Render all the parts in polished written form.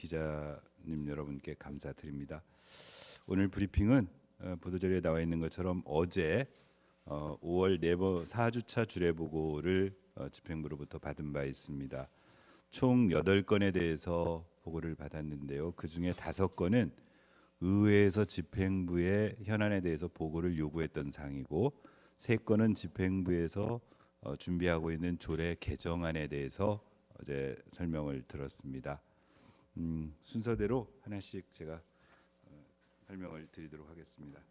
기자님 여러분께 감사드립니다. 오늘 브리핑은 보도자료에 나와 있는 것처럼 어제 5월 4주차 주례 보고를 집행부로부터 받은 바 있습니다. 총 8건에 대해서 보고를 받았는데요. 그중에 5건은 의회에서 집행부에 현안에 대해서 보고를 요구했던 사항이고 3건은 집행부에서 준비하고 있는 조례 개정안에 대해서 어제 설명을 들었습니다. 순서대로 하나씩 제가 설명을 드리도록 하겠습니다.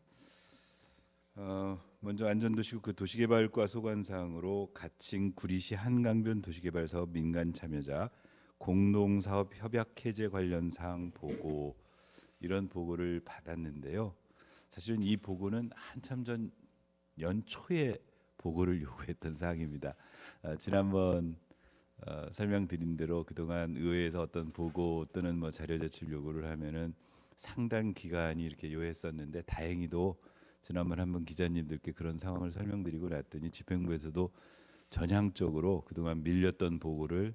먼저 안전도시구 그 도시개발과 소관사항으로 가칭 구리시 한강변 도시개발사업 민간 참여자 공동사업 협약 해제 관련 사항 보고 이런 보고를 받았는데요. 사실은 이 보고는 한참 전 연초에 보고를 요구했던 사항입니다. 지난번 설명드린 대로 그동안 의회에서 어떤 보고 또는 뭐 자료 제출 요구를 하면은 상당 기간이 이렇게 요했었는데 다행히도 지난번 한번 기자님들께 그런 상황을 설명드리고 났더니 집행부에서도 전향적으로 그동안 밀렸던 보고를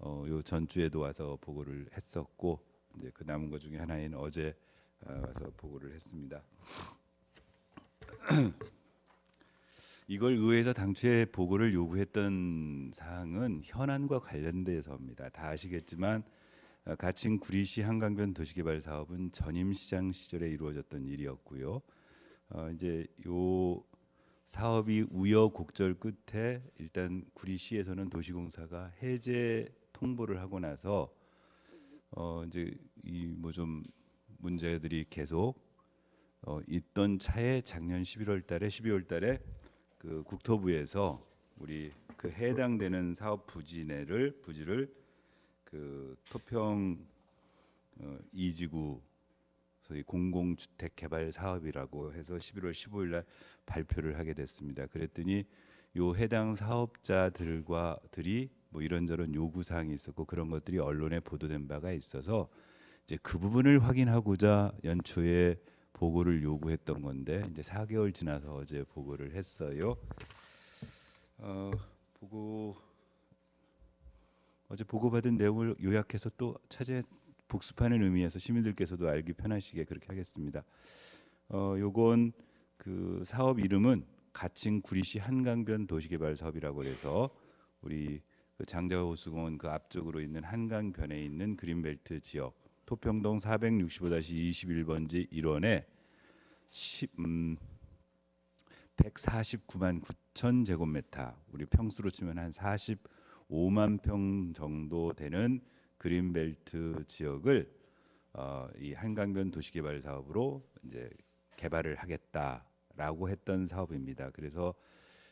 요 전주에도 와서 보고를 했었고 이제 그 남은 것 중에 하나인 어제 와서 보고를 했습니다. 이걸 의회에서 당초에 보고를 요구했던 사항은 현안과 관련돼서입니다. 다 아시겠지만 가칭 구리시 한강변 도시개발 사업은 전임시장 시절에 이루어졌던 일이었고요. 이제 요 사업이 우여곡절 끝에 일단 구리시에서는 도시공사가 해제 통보를 하고 나서 이제 이 뭐 좀 문제들이 계속 있던 차에 작년 11월 달에 12월 달에 그 국토부에서 우리 그 해당되는 사업 부지를 그 토평 이지구 소위 공공주택 개발 사업이라고 해서 11월 15일 날 발표를 하게 됐습니다. 그랬더니 요 해당 사업자들이 뭐 이런저런 요구 사항이 있었고 그런 것들이 언론에 보도된 바가 있어서 이제 그 부분을 확인하고자 연초에 보고를 요구했던 건데 이제 4개월 지나서 어제 보고를 했어요. 어제 보고받은 내용을 요약해서 또 차제 복습하는 의미에서 시민들께서도 알기 편하시게 그렇게 하겠습니다. 요건 그 사업 이름은 가칭 구리시 한강변 도시개발 사업이라고 해서 우리 그 장자호수공원 그 앞쪽으로 있는 한강변에 있는 그린벨트 지역 토평동 465-21번지 1원에 149만 9천 제곱미터 우리 평수로 치면 한 45만 평 정도 되는 그린벨트 지역을 이 한강변 도시개발 사업으로 이제 개발을 하겠다라고 했던 사업입니다. 그래서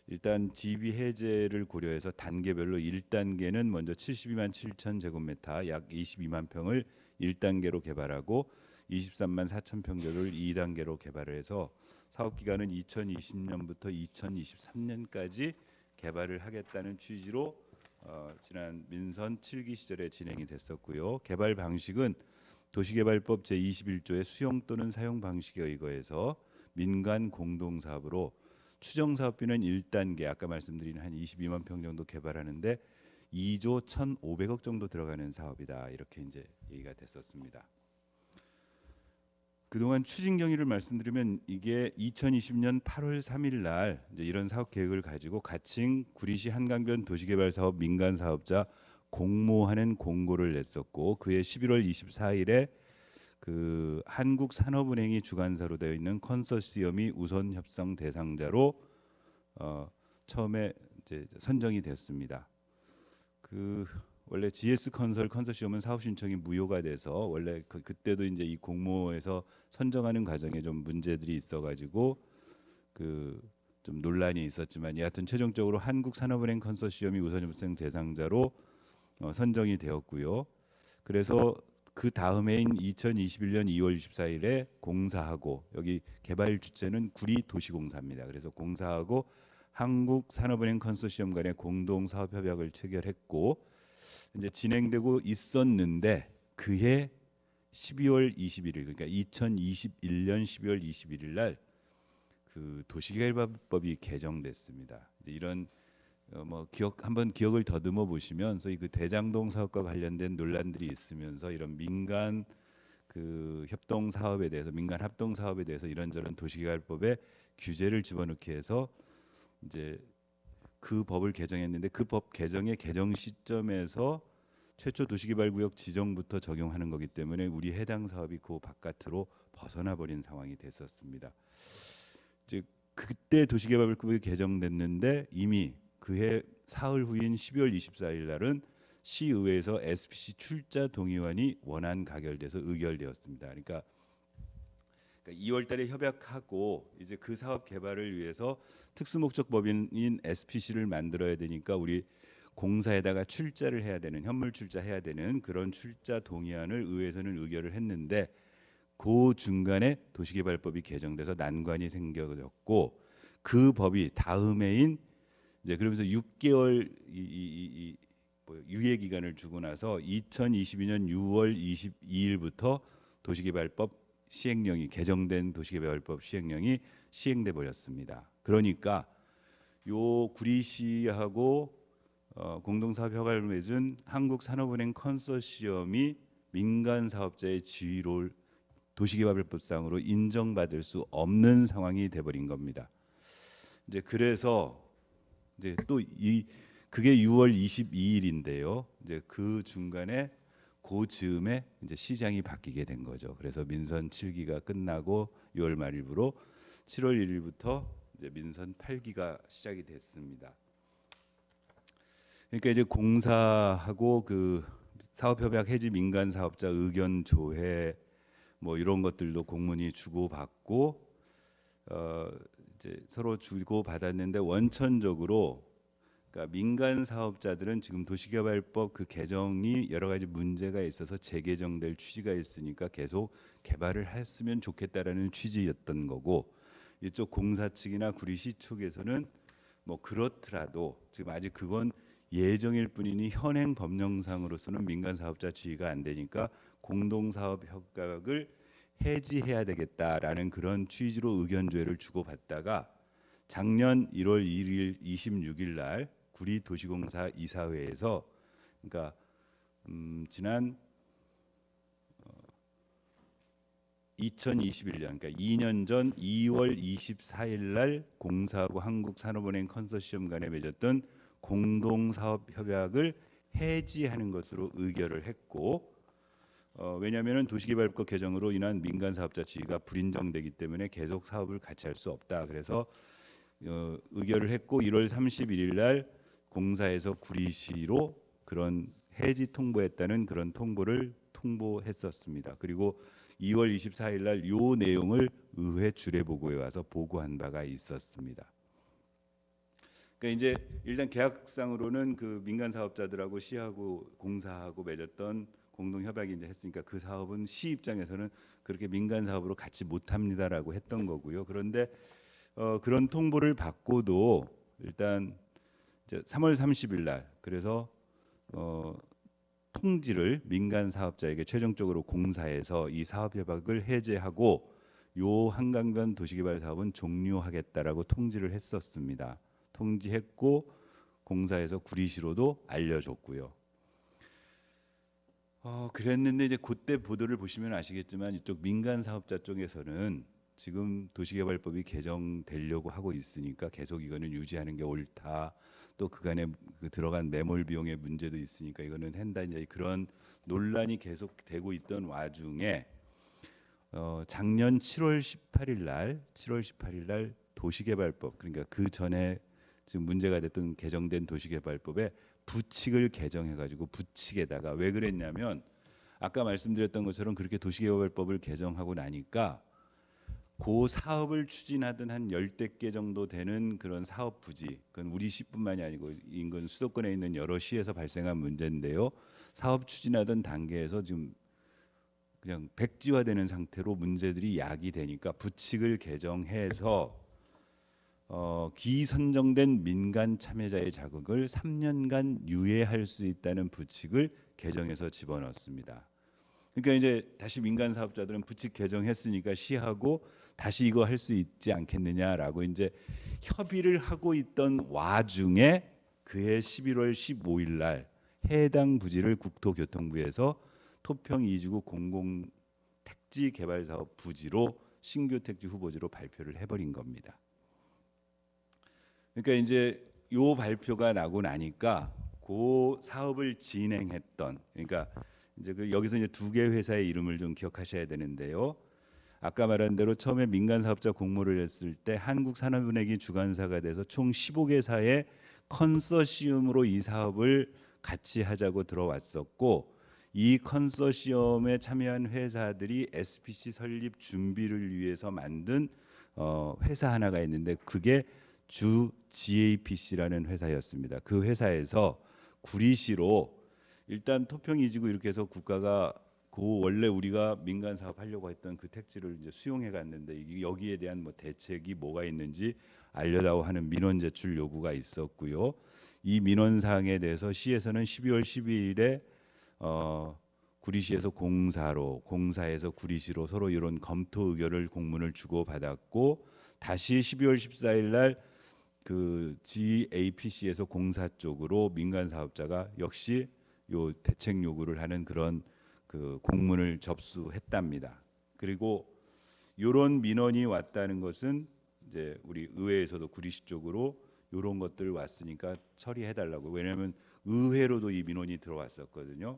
일단 지비 해제를 고려해서 단계별로 1단계는 먼저 72만 7천 제곱미터 약 22만 평을 1단계로 개발하고 23만 4천 평대를 2단계로 개발을 해서 사업 기간은 2020년부터 2023년까지 개발을 하겠다는 취지로 지난 민선 7기 시절에 진행이 됐었고요. 개발 방식은 도시개발법 제21조의 수용 또는 사용 방식에 의거해서 민간 공동사업으로 추정사업비는 1단계 아까 말씀드린 한 22만 평 정도 개발하는데 2조 1,500억 정도 들어가는 사업이다 이렇게 이제 얘기가 됐었습니다. 그동안 추진 경위를 말씀드리면 이게 2020년 8월 3일 날 이제 이런 사업 계획을 가지고 가칭 구리시 한강변 도시개발 사업 민간 사업자 공모하는 공고를 냈었고 그해 11월 24일에 그 한국산업은행이 주관사로 되어 있는 컨소시엄이 우선 협상 대상자로 처음에 이제 선정이 됐습니다. 그 원래 GS 컨소시엄은 사업 신청이 무효가 돼서 원래 그때도 이제 이 공모에서 선정하는 과정에 좀 문제들이 있어가지고 그 좀 논란이 있었지만 여하튼 최종적으로 한국산업은행 컨소시엄이 우선 협상 대상자로 선정이 되었고요. 그래서 그 다음해인 2021년 2월 24일에 공사하고 여기 개발 주체는 구리도시공사입니다. 그래서 공사하고 한국산업은행 컨소시엄 간의 공동사업 협약을 체결했고 이제 진행되고 있었는데 그해 12월 21일 그러니까 2021년 12월 21일 날 그 도시개발법이 개정됐습니다. 이제 이런 한번 기억을 더듬어 보시면 소위 그 대장동 사업과 관련된 논란들이 있으면서 이런 민간 그 협동 사업에 대해서 민간 합동 사업에 대해서 이런저런 도시개발법에 규제를 집어넣기 해서 이제 그 법을 개정했는데 그 법 개정의 개정 시점에서 최초 도시개발구역 지정부터 적용하는 거기 때문에 우리 해당 사업이 그 바깥으로 벗어나 버린 상황이 됐었습니다. 이제 그때 도시개발법이 개정됐는데 이미 그해 사흘 후인 12월 24일 날은 시의회에서 SPC 출자 동의안이 원안 가결돼서 의결되었습니다. 그러니까 2월 달에 협약하고 이제 그 사업 개발을 위해서 특수목적 법인인 SPC를 만들어야 되니까 우리 공사에다가 출자를 해야 되는 현물 출자해야 되는 그런 출자 동의안을 의회에서는 의결을 했는데 그 중간에 도시개발법이 개정돼서 난관이 생겨졌고 그 법이 다음 해인 이제 그러면서 6개월 유예 기간을 주고 나서 2022년 6월 22일부터 도시개발법 시행령이 개정된 도시개발법 시행령이 시행돼 버렸습니다. 그러니까 요 구리시하고 공동사업 협약을 맺은 한국산업은행 컨소시엄이 민간 사업자의 지위를 도시개발법상으로 인정받을 수 없는 상황이 돼버린 겁니다. 이제 그래서 이제 또 그게 6월 22일인데요. 이제 그 중간에 그 즈음에 이제 시장이 바뀌게 된 거죠. 그래서 민선 7기가 끝나고 6월 말일부로 7월 1일부터 이제 민선 8기가 시작이 됐습니다. 그러니까 이제 공사하고 그 사업협약 해지 민간 사업자 의견 조회 뭐 이런 것들도 공문이 주고받고 이제 서로 주고받았는데 원천적으로 그러니까 민간 사업자들은 지금 도시개발법 그 개정이 여러 가지 문제가 있어서 재개정될 취지가 있으니까 계속 개발을 했으면 좋겠다라는 취지였던 거고 이쪽 공사 측이나 구리시 쪽에서는 뭐 그렇더라도 지금 아직 그건 예정일 뿐이니 현행 법령상으로서는 민간 사업자 지위가 안 되니까 공동사업 협약을 해지해야 되겠다라는 그런 취지로 의견 조회를 주고받다가 작년 1월 1일 26일 날 구리 도시공사 이사회에서 그러니까 지난 2021년 그러니까 2년 전 2월 24일 날 공사하고 한국산업은행 컨소시엄 간에 맺었던 공동사업 협약을 해지하는 것으로 의결을 했고 왜냐하면 도시개발법 개정으로 인한 민간 사업자 지위가 불인정되기 때문에 계속 사업을 같이 할 수 없다. 그래서 의결을 했고 1월 31일 날 공사에서 구리시로 그런 해지 통보했다는 그런 통보를 통보했었습니다. 그리고 2월 24일 날 요 내용을 의회 주례보고에 와서 보고한 바가 있었습니다. 그러니까 이제 일단 계약상으로는 그 민간 사업자들하고 시하고 공사하고 맺었던 공동 협약이 이제 했으니까 그 사업은 시 입장에서는 그렇게 민간 사업으로 같이 못합니다라고 했던 거고요. 그런데 그런 통보를 받고도 일단 이제 3월 30일 날 그래서 통지를 민간 사업자에게 최종적으로 공사해서 이 사업 협약을 해제하고 요 한강변 도시개발 사업은 종료하겠다라고 통지를 했었습니다. 통지했고 공사에서 구리시로도 알려줬고요. 그랬는데 이제 그때 보도를 보시면 아시겠지만 이쪽 민간 사업자 쪽에서는 지금 도시개발법이 개정되려고 하고 있으니까 계속 이거는 유지하는 게 옳다. 또 그간에 그 들어간 매몰 비용의 문제도 있으니까 이거는 한다. 이제 그런 논란이 계속되고 있던 와중에 작년 7월 18일 날 도시개발법 그러니까 그 전에 지금 문제가 됐던 개정된 도시개발법에 부칙을 개정해가지고 부칙에다가 왜 그랬냐면 아까 말씀드렸던 것처럼 그렇게 도시개발법을 개정하고 나니까 그 사업을 추진하던 한 10대 개 정도 되는 그런 사업 부지, 그건 우리 시뿐만이 아니고 인근 수도권에 있는 여러 시에서 발생한 문제인데요. 사업 추진하던 단계에서 지금 그냥 백지화되는 상태로 문제들이 야기되니까 부칙을 개정해서 기선정된 민간 참여자의 자격을 3년간 유예할 수 있다는 부칙을 개정해서 집어넣습니다. 그러니까 이제 다시 민간 사업자들은 부칙 개정했으니까 시하고 다시 이거 할 수 있지 않겠느냐라고 이제 협의를 하고 있던 와중에 그해 11월 15일 날 해당 부지를 국토교통부에서 토평 이주구 공공 택지 개발 사업 부지로 신규 택지 후보지로 발표를 해버린 겁니다. 그러니까 이제 요 발표가 나고 나니까 그 사업을 진행했던, 그러니까 이제 여기서 이제 두 개 회사의 이름을 좀 기억하셔야 되는데요. 아까 말한 대로 처음에 민간 사업자 공모를 했을 때 한국산업은행이 주관사가 돼서 총 15개사의 컨소시엄으로 이 사업을 같이 하자고 들어왔었고, 이 컨소시엄에 참여한 회사들이 SPC 설립 준비를 위해서 만든 회사 하나가 있는데 그게 주 GAPC라는 회사였습니다. 그 회사에서 구리시로 일단 토평 이지구 이렇게 해서 국가가 그 원래 우리가 민간 사업 하려고 했던 그 택지를 이제 수용해 갔는데 여기에 대한 뭐 대책이 뭐가 있는지 알려다오 하는 민원 제출 요구가 있었고요. 이 민원 사항에 대해서 시에서는 12월 12일에 구리시에서 공사에서 구리시로 서로 이런 검토 의견을 공문을 주고 받았고, 다시 12월 14일 날 그 GAPC에서 공사 쪽으로 민간 사업자가 역시 요 대책 요구를 하는 그런 그 공문을 접수했답니다. 그리고 이런 민원이 왔다는 것은 이제 우리 의회에서도 구리시 쪽으로 이런 것들 왔으니까 처리해 달라고. 왜냐하면 의회로도 이 민원이 들어왔었거든요.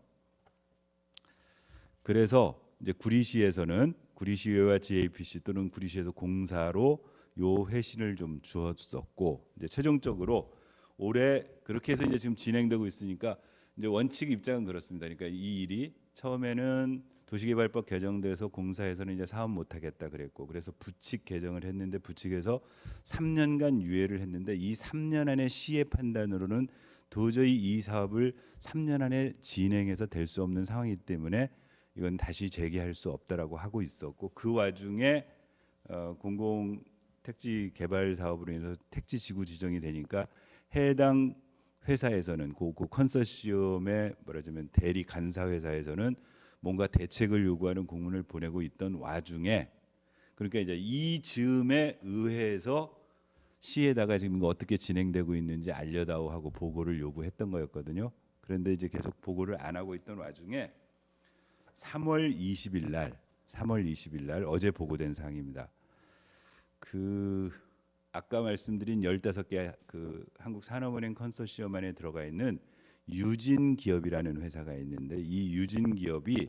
그래서 이제 구리시에서는 구리시의회와 GAPC 또는 구리시에서 공사로 요 회신을 좀 주었었고, 이제 최종적으로 올해 그렇게 해서 이제 지금 진행되고 있으니까 이제 원칙 입장은 그렇습니다. 그러니까 이 일이 처음에는 도시개발법 개정돼서 공사에서는 이제 사업 못 하겠다 그랬고, 그래서 부칙 개정을 했는데 부칙에서 3년간 유예를 했는데 이 3년 안에 시의 판단으로는 도저히 이 사업을 3년 안에 진행해서 될 수 없는 상황이기 때문에 이건 다시 재개할 수 없다라고 하고 있었고, 그 와중에 공공 택지 개발 사업으로 인해서 택지 지구 지정이 되니까 해당 회사에서는 그 컨소시엄의 말하자면 대리 간사 회사에서는 뭔가 대책을 요구하는 공문을 보내고 있던 와중에, 그러니까 이제 이 즈음에 의회에서 시에다가 지금 이거 어떻게 진행되고 있는지 알려다오 하고 보고를 요구했던 거였거든요. 그런데 이제 계속 보고를 안 하고 있던 와중에 3월 20일 날 어제 보고된 사항입니다. 그 아까 말씀드린 15개 그 한국산업은행 컨소시엄 안에 들어가 있는 유진기업이라는 회사가 있는데, 이 유진기업이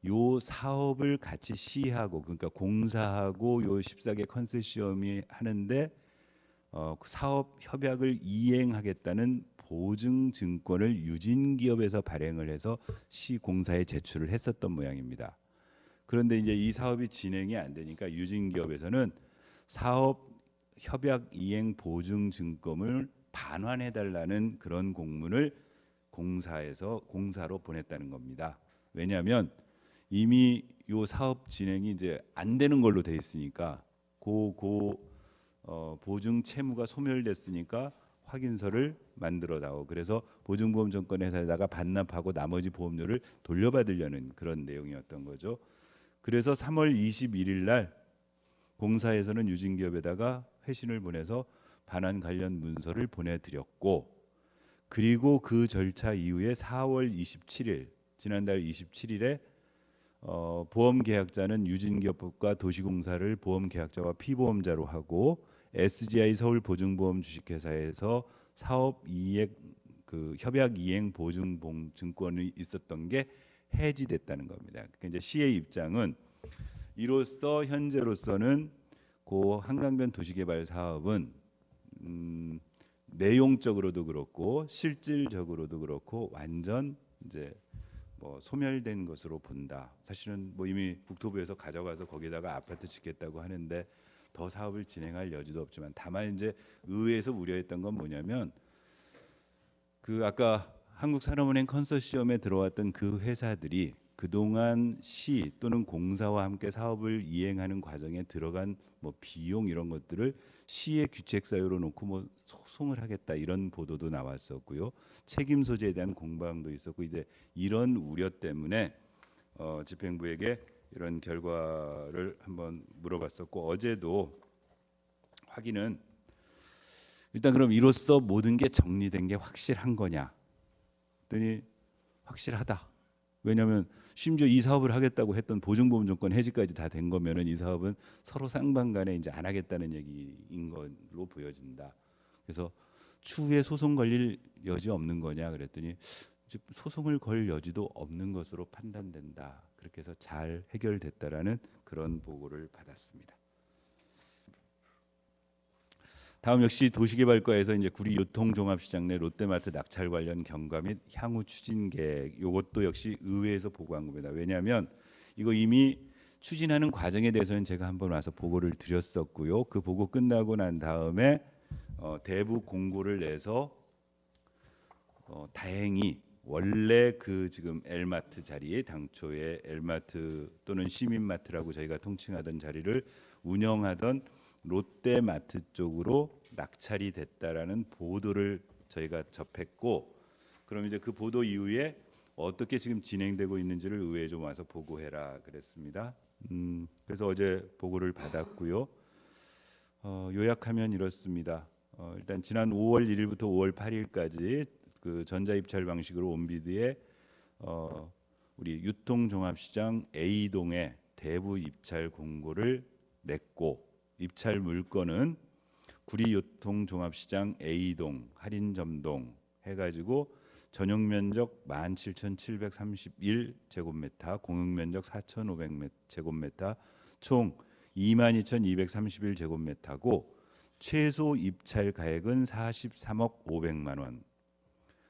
요 사업을 같이 시하고, 그러니까 공사하고 요 14개 컨소시엄이 하는데 사업 협약을 이행하겠다는 보증 증권을 유진기업에서 발행을 해서 시공사에 제출을 했었던 모양입니다. 그런데 이제 이 사업이 진행이 안 되니까 유진기업에서는 사업 협약 이행 보증 증권을 반환해 달라는 그런 공문을 공사로 보냈다는 겁니다. 왜냐하면 이미 요 사업 진행이 이제 안 되는 걸로 돼 있으니까 보증 채무가 소멸됐으니까 확인서를 만들어다오. 그래서 보증보험증권회사에다가 반납하고 나머지 보험료를 돌려받으려는 그런 내용이었던 거죠. 그래서 3월 21일 날 공사에서는 유진기업에다가 회신을 보내서 반환 관련 문서를 보내드렸고, 그리고 그 절차 이후에 4월 27일 지난달 27일에 보험계약자는 유진기업과 도시공사를 보험계약자와 피보험자로 하고 SGI 서울보증보험 주식회사에서 사업 이행 그 협약 이행 보증 증권이 있었던 게 해지됐다는 겁니다. 그러니까 이제 시의 입장은 이로써 현재로서는 고 한강변 도시개발 사업은 내용적으로도 그렇고 실질적으로도 그렇고 완전 이제 뭐 소멸된 것으로 본다. 사실은 뭐 이미 국토부에서 가져가서 거기다가 아파트 짓겠다고 하는데 더 사업을 진행할 여지도 없지만, 다만 이제 의회에서 우려했던 건 뭐냐면 그 아까 한국산업은행 컨소시엄에 들어왔던 그 회사들이 그동안 시 또는 공사와 함께 사업을 이행하는 과정에 들어간 뭐 비용 이런 것들을 시의 규책 사유로 놓고 뭐 소송을 하겠다 이런 보도도 나왔었고요. 책임 소재에 대한 공방도 있었고, 이제 이런 우려 때문에 집행부에게 이런 결과를 한번 물어봤었고, 어제도 확인은 일단 그럼 이로써 모든 게 정리된 게 확실한 거냐? 그랬더니 확실하다. 왜냐하면 심지어 이 사업을 하겠다고 했던 보증보험증권 해지까지 다 된 거면은 이 사업은 서로 쌍방간에 이제 안 하겠다는 얘기인 걸로 보여진다. 그래서 추후에 소송 걸릴 여지 없는 거냐 그랬더니 소송을 걸 여지도 없는 것으로 판단된다. 그렇게 해서 잘 해결됐다라는 그런 보고를 받았습니다. 다음 역시 도시개발과에서 이제 구리 유통종합시장 내 롯데마트 낙찰 관련 경과 및 향후 추진 계획, 이것도 역시 의회에서 보고한 겁니다. 왜냐하면 이거 이미 추진하는 과정에 대해서는 제가 한번 와서 보고를 드렸었고요. 그 보고 끝나고 난 다음에 대부 공고를 내서 다행히 원래 그 지금 L마트 자리에 당초에 L마트 또는 시민마트라고 저희가 통칭하던 자리를 운영하던 롯데마트 쪽으로 낙찰이 됐다라는 보도를 저희가 접했고, 그럼 이제 그 보도 이후에 어떻게 지금 진행되고 있는지를 의회에 좀 와서 보고해라 그랬습니다. 그래서 어제 보고를 받았고요. 요약하면 이렇습니다. 일단 지난 5월 1일부터 5월 8일까지 그 전자입찰 방식으로 온비드에 우리 유통종합시장 A동에 대부 입찰 공고를 냈고, 입찰 물건은 구리 유통종합시장 A동 할인점동 해가지고 전용 면적 17,731제곱미터, 공용 면적 4,500제곱미터, 총 22,231제곱미터고 최소 입찰 가액은 43억 500만 원.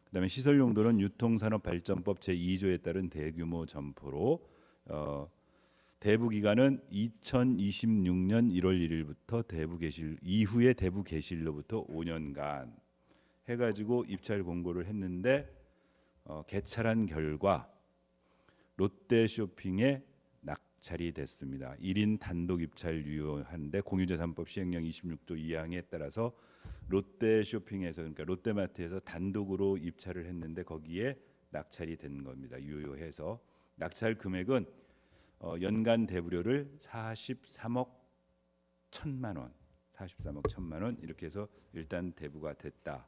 그다음에 시설 용도는 유통산업발전법 제2조에 따른 대규모 점포로 대부 기간은 2026년 1월 1일부터 대부 개실 이후에 대부 개실로부터 5년간 해가지고 입찰 공고를 했는데 개찰한 결과 롯데쇼핑에 낙찰이 됐습니다. 1인 단독 입찰 유효한데 공유재산법 시행령 26조 2항에 따라서 롯데쇼핑에서 그러니까 롯데마트에서 단독으로 입찰을 했는데 거기에 낙찰이 된 겁니다. 유효해서 낙찰 금액은 연간 대부료를 43억 1천만 원, 43억 1천만 원 이렇게 해서 일단 대부가 됐다.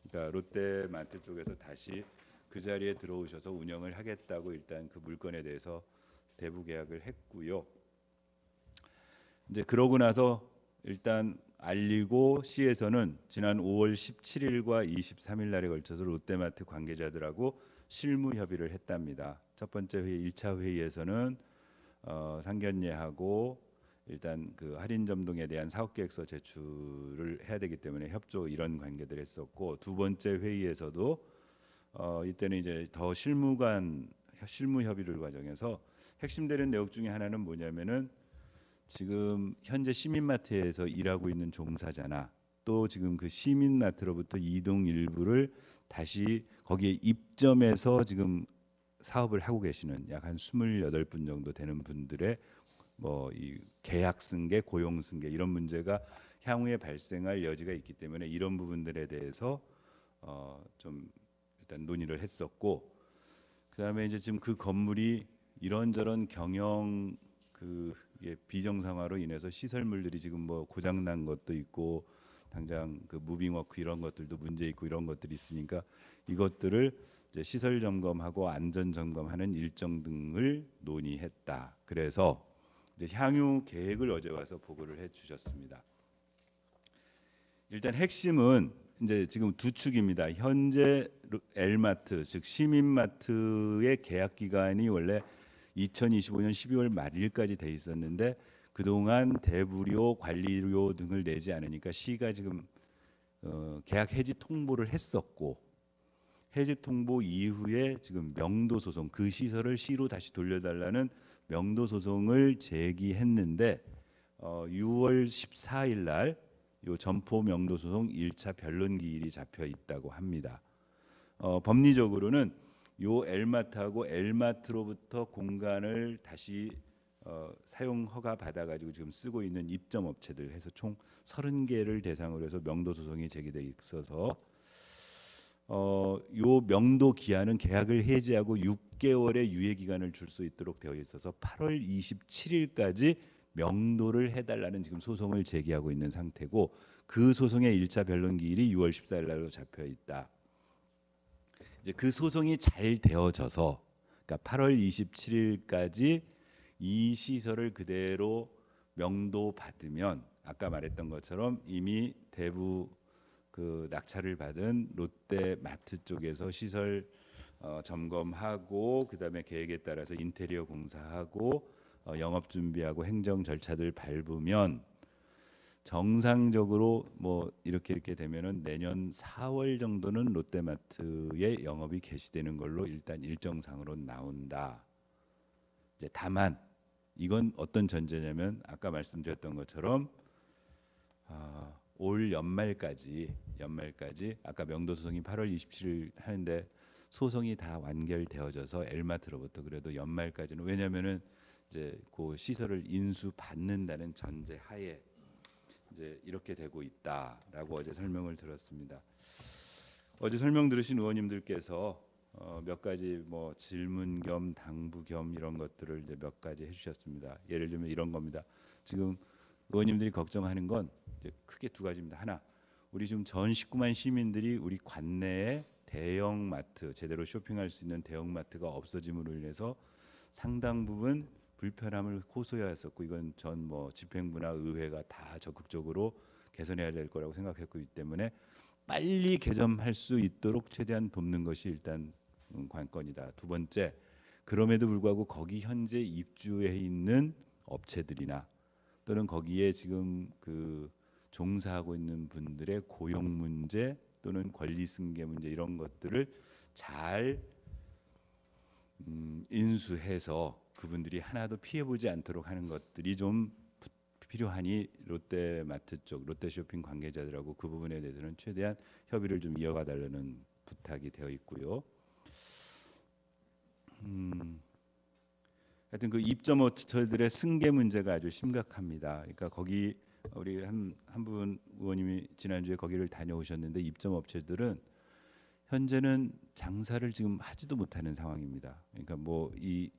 그러니까 롯데마트 쪽에서 다시 그 자리에 들어오셔서 운영을 하겠다고 일단 그 물건에 대해서 대부 계약을 했고요. 이제 그러고 나서 일단 알리고 시에서는 지난 5월 17일과 23일 날에 걸쳐서 롯데마트 관계자들하고 실무 협의를 했답니다. 첫 번째 회의 1차 회의에서는 상견례하고 일단 그 할인점동에 대한 사업계획서 제출을 해야 되기 때문에 협조 이런 관계들 했었고, 두 번째 회의에서도 이때는 이제 더 실무 협의를 과정해서 핵심되는 내용 중에 하나는 뭐냐면은 지금 현재 시민마트에서 일하고 있는 종사자나 또 지금 그 시민마트로부터 이동 일부를 다시 거기에 입점해서 지금 사업을 하고 계시는 약 한 28분 정도 되는 분들의 뭐 이 계약 승계, 고용 승계 이런 문제가 향후에 발생할 여지가 있기 때문에 이런 부분들에 대해서 좀 일단 논의를 했었고, 그다음에 이제 지금 그 건물이 이런저런 경영 그 비정상화로 인해서 시설물들이 지금 뭐 고장 난 것도 있고 당장 그 무빙워크 이런 것들도 문제 있고 이런 것들이 있으니까 이것들을 이제 시설 점검하고 안전 점검하는 일정 등을 논의했다. 그래서 이제 향후 계획을 어제 와서 보고를 해주셨습니다. 일단 핵심은 이제 지금 두 축입니다. 현재 L마트 즉 시민마트의 계약 기간이 원래 2025년 12월 말일까지 돼 있었는데 그동안 대부료, 관리료 등을 내지 않으니까 시가 지금 계약 해지 통보를 했었고, 해지 통보 이후에 지금 명도 소송, 그 시설을 시로 다시 돌려달라는 명도 소송을 제기했는데 6월 14일 날 요 점포 명도 소송 1차 변론 기일이 잡혀 있다고 합니다. 법리적으로는 요 L마트하고 L마트로부터 공간을 다시 사용 허가 받아가지고 지금 쓰고 있는 입점 업체들 해서 총 30개를 대상으로 해서 명도 소송이 제기돼 있어서 요 명도 기한은 계약을 해지하고 6개월의 유예 기간을 줄 수 있도록 되어 있어서 8월 27일까지 명도를 해달라는 지금 소송을 제기하고 있는 상태고, 그 소송의 1차 변론 기일이 6월 14일 날로 잡혀 있다. 이제 그 소송이 잘 되어져서 그러니까 8월 27일까지 이 시설을 그대로 명도 받으면 아까 말했던 것처럼 이미 대부 그 낙찰을 받은 롯데마트 쪽에서 시설 점검하고 그다음에 계획에 따라서 인테리어 공사하고 영업 준비하고 행정 절차들 밟으면 정상적으로 뭐 이렇게 되면은 내년 4월 정도는 롯데마트의 영업이 개시되는 걸로 일단 일정상으로 나온다. 이제 다만 이건 어떤 전제냐면 아까 말씀드렸던 것처럼 올 연말까지 아까 명도 소송이 8월 27일 하는데 소송이 다 완결되어져서 엘마트로부터 그래도 연말까지는 왜냐면은 이제 그 시설을 인수 받는다는 전제 하에 이제 이렇게 되고 있다라고 어제 설명을 들었습니다. 어제 설명 들으신 의원님들께서 몇 가지 뭐 질문 겸 당부 겸 이런 것들을 이제 몇 가지 해주셨습니다. 예를 들면 이런 겁니다. 지금 의원님들이 걱정하는 건 이제 크게 두 가지입니다. 하나, 우리 지금 전 19만 시민들이 우리 관내에 대형 마트 제대로 쇼핑할 수 있는 대형 마트가 없어짐으로 인해서 상당 부분 불편함을 호소해왔었고 이건 전 뭐 집행부나 의회가 다 적극적으로 개선해야 될 거라고 생각했기 때문에 빨리 개점할 수 있도록 최대한 돕는 것이 일단 관건이다. 두 번째, 그럼에도 불구하고 거기 현재 입주해 있는 업체들이나 또는 거기에 지금 그 종사하고 있는 분들의 고용 문제 또는 권리 승계 문제 이런 것들을 잘 인수해서 그분들이 하나도 피해보지 않도록 하는 것들이 좀 필요하니 롯데마트 쪽 롯데쇼핑 관계자들하고 그 부분에 대해서는 최대한 협의를 좀 이어가 달라는 부탁이 되어 있고요. 하여튼 그 입점 업체들의 승계 문제가 아주 심각합니다. 그러니까 거기 우리 한 분 의원님이 지난주에 거기를 다녀오셨는데 입점 업체들은 현재는 장사를 지금 하지도 못하는 상황입니다. 그러니까 뭐 이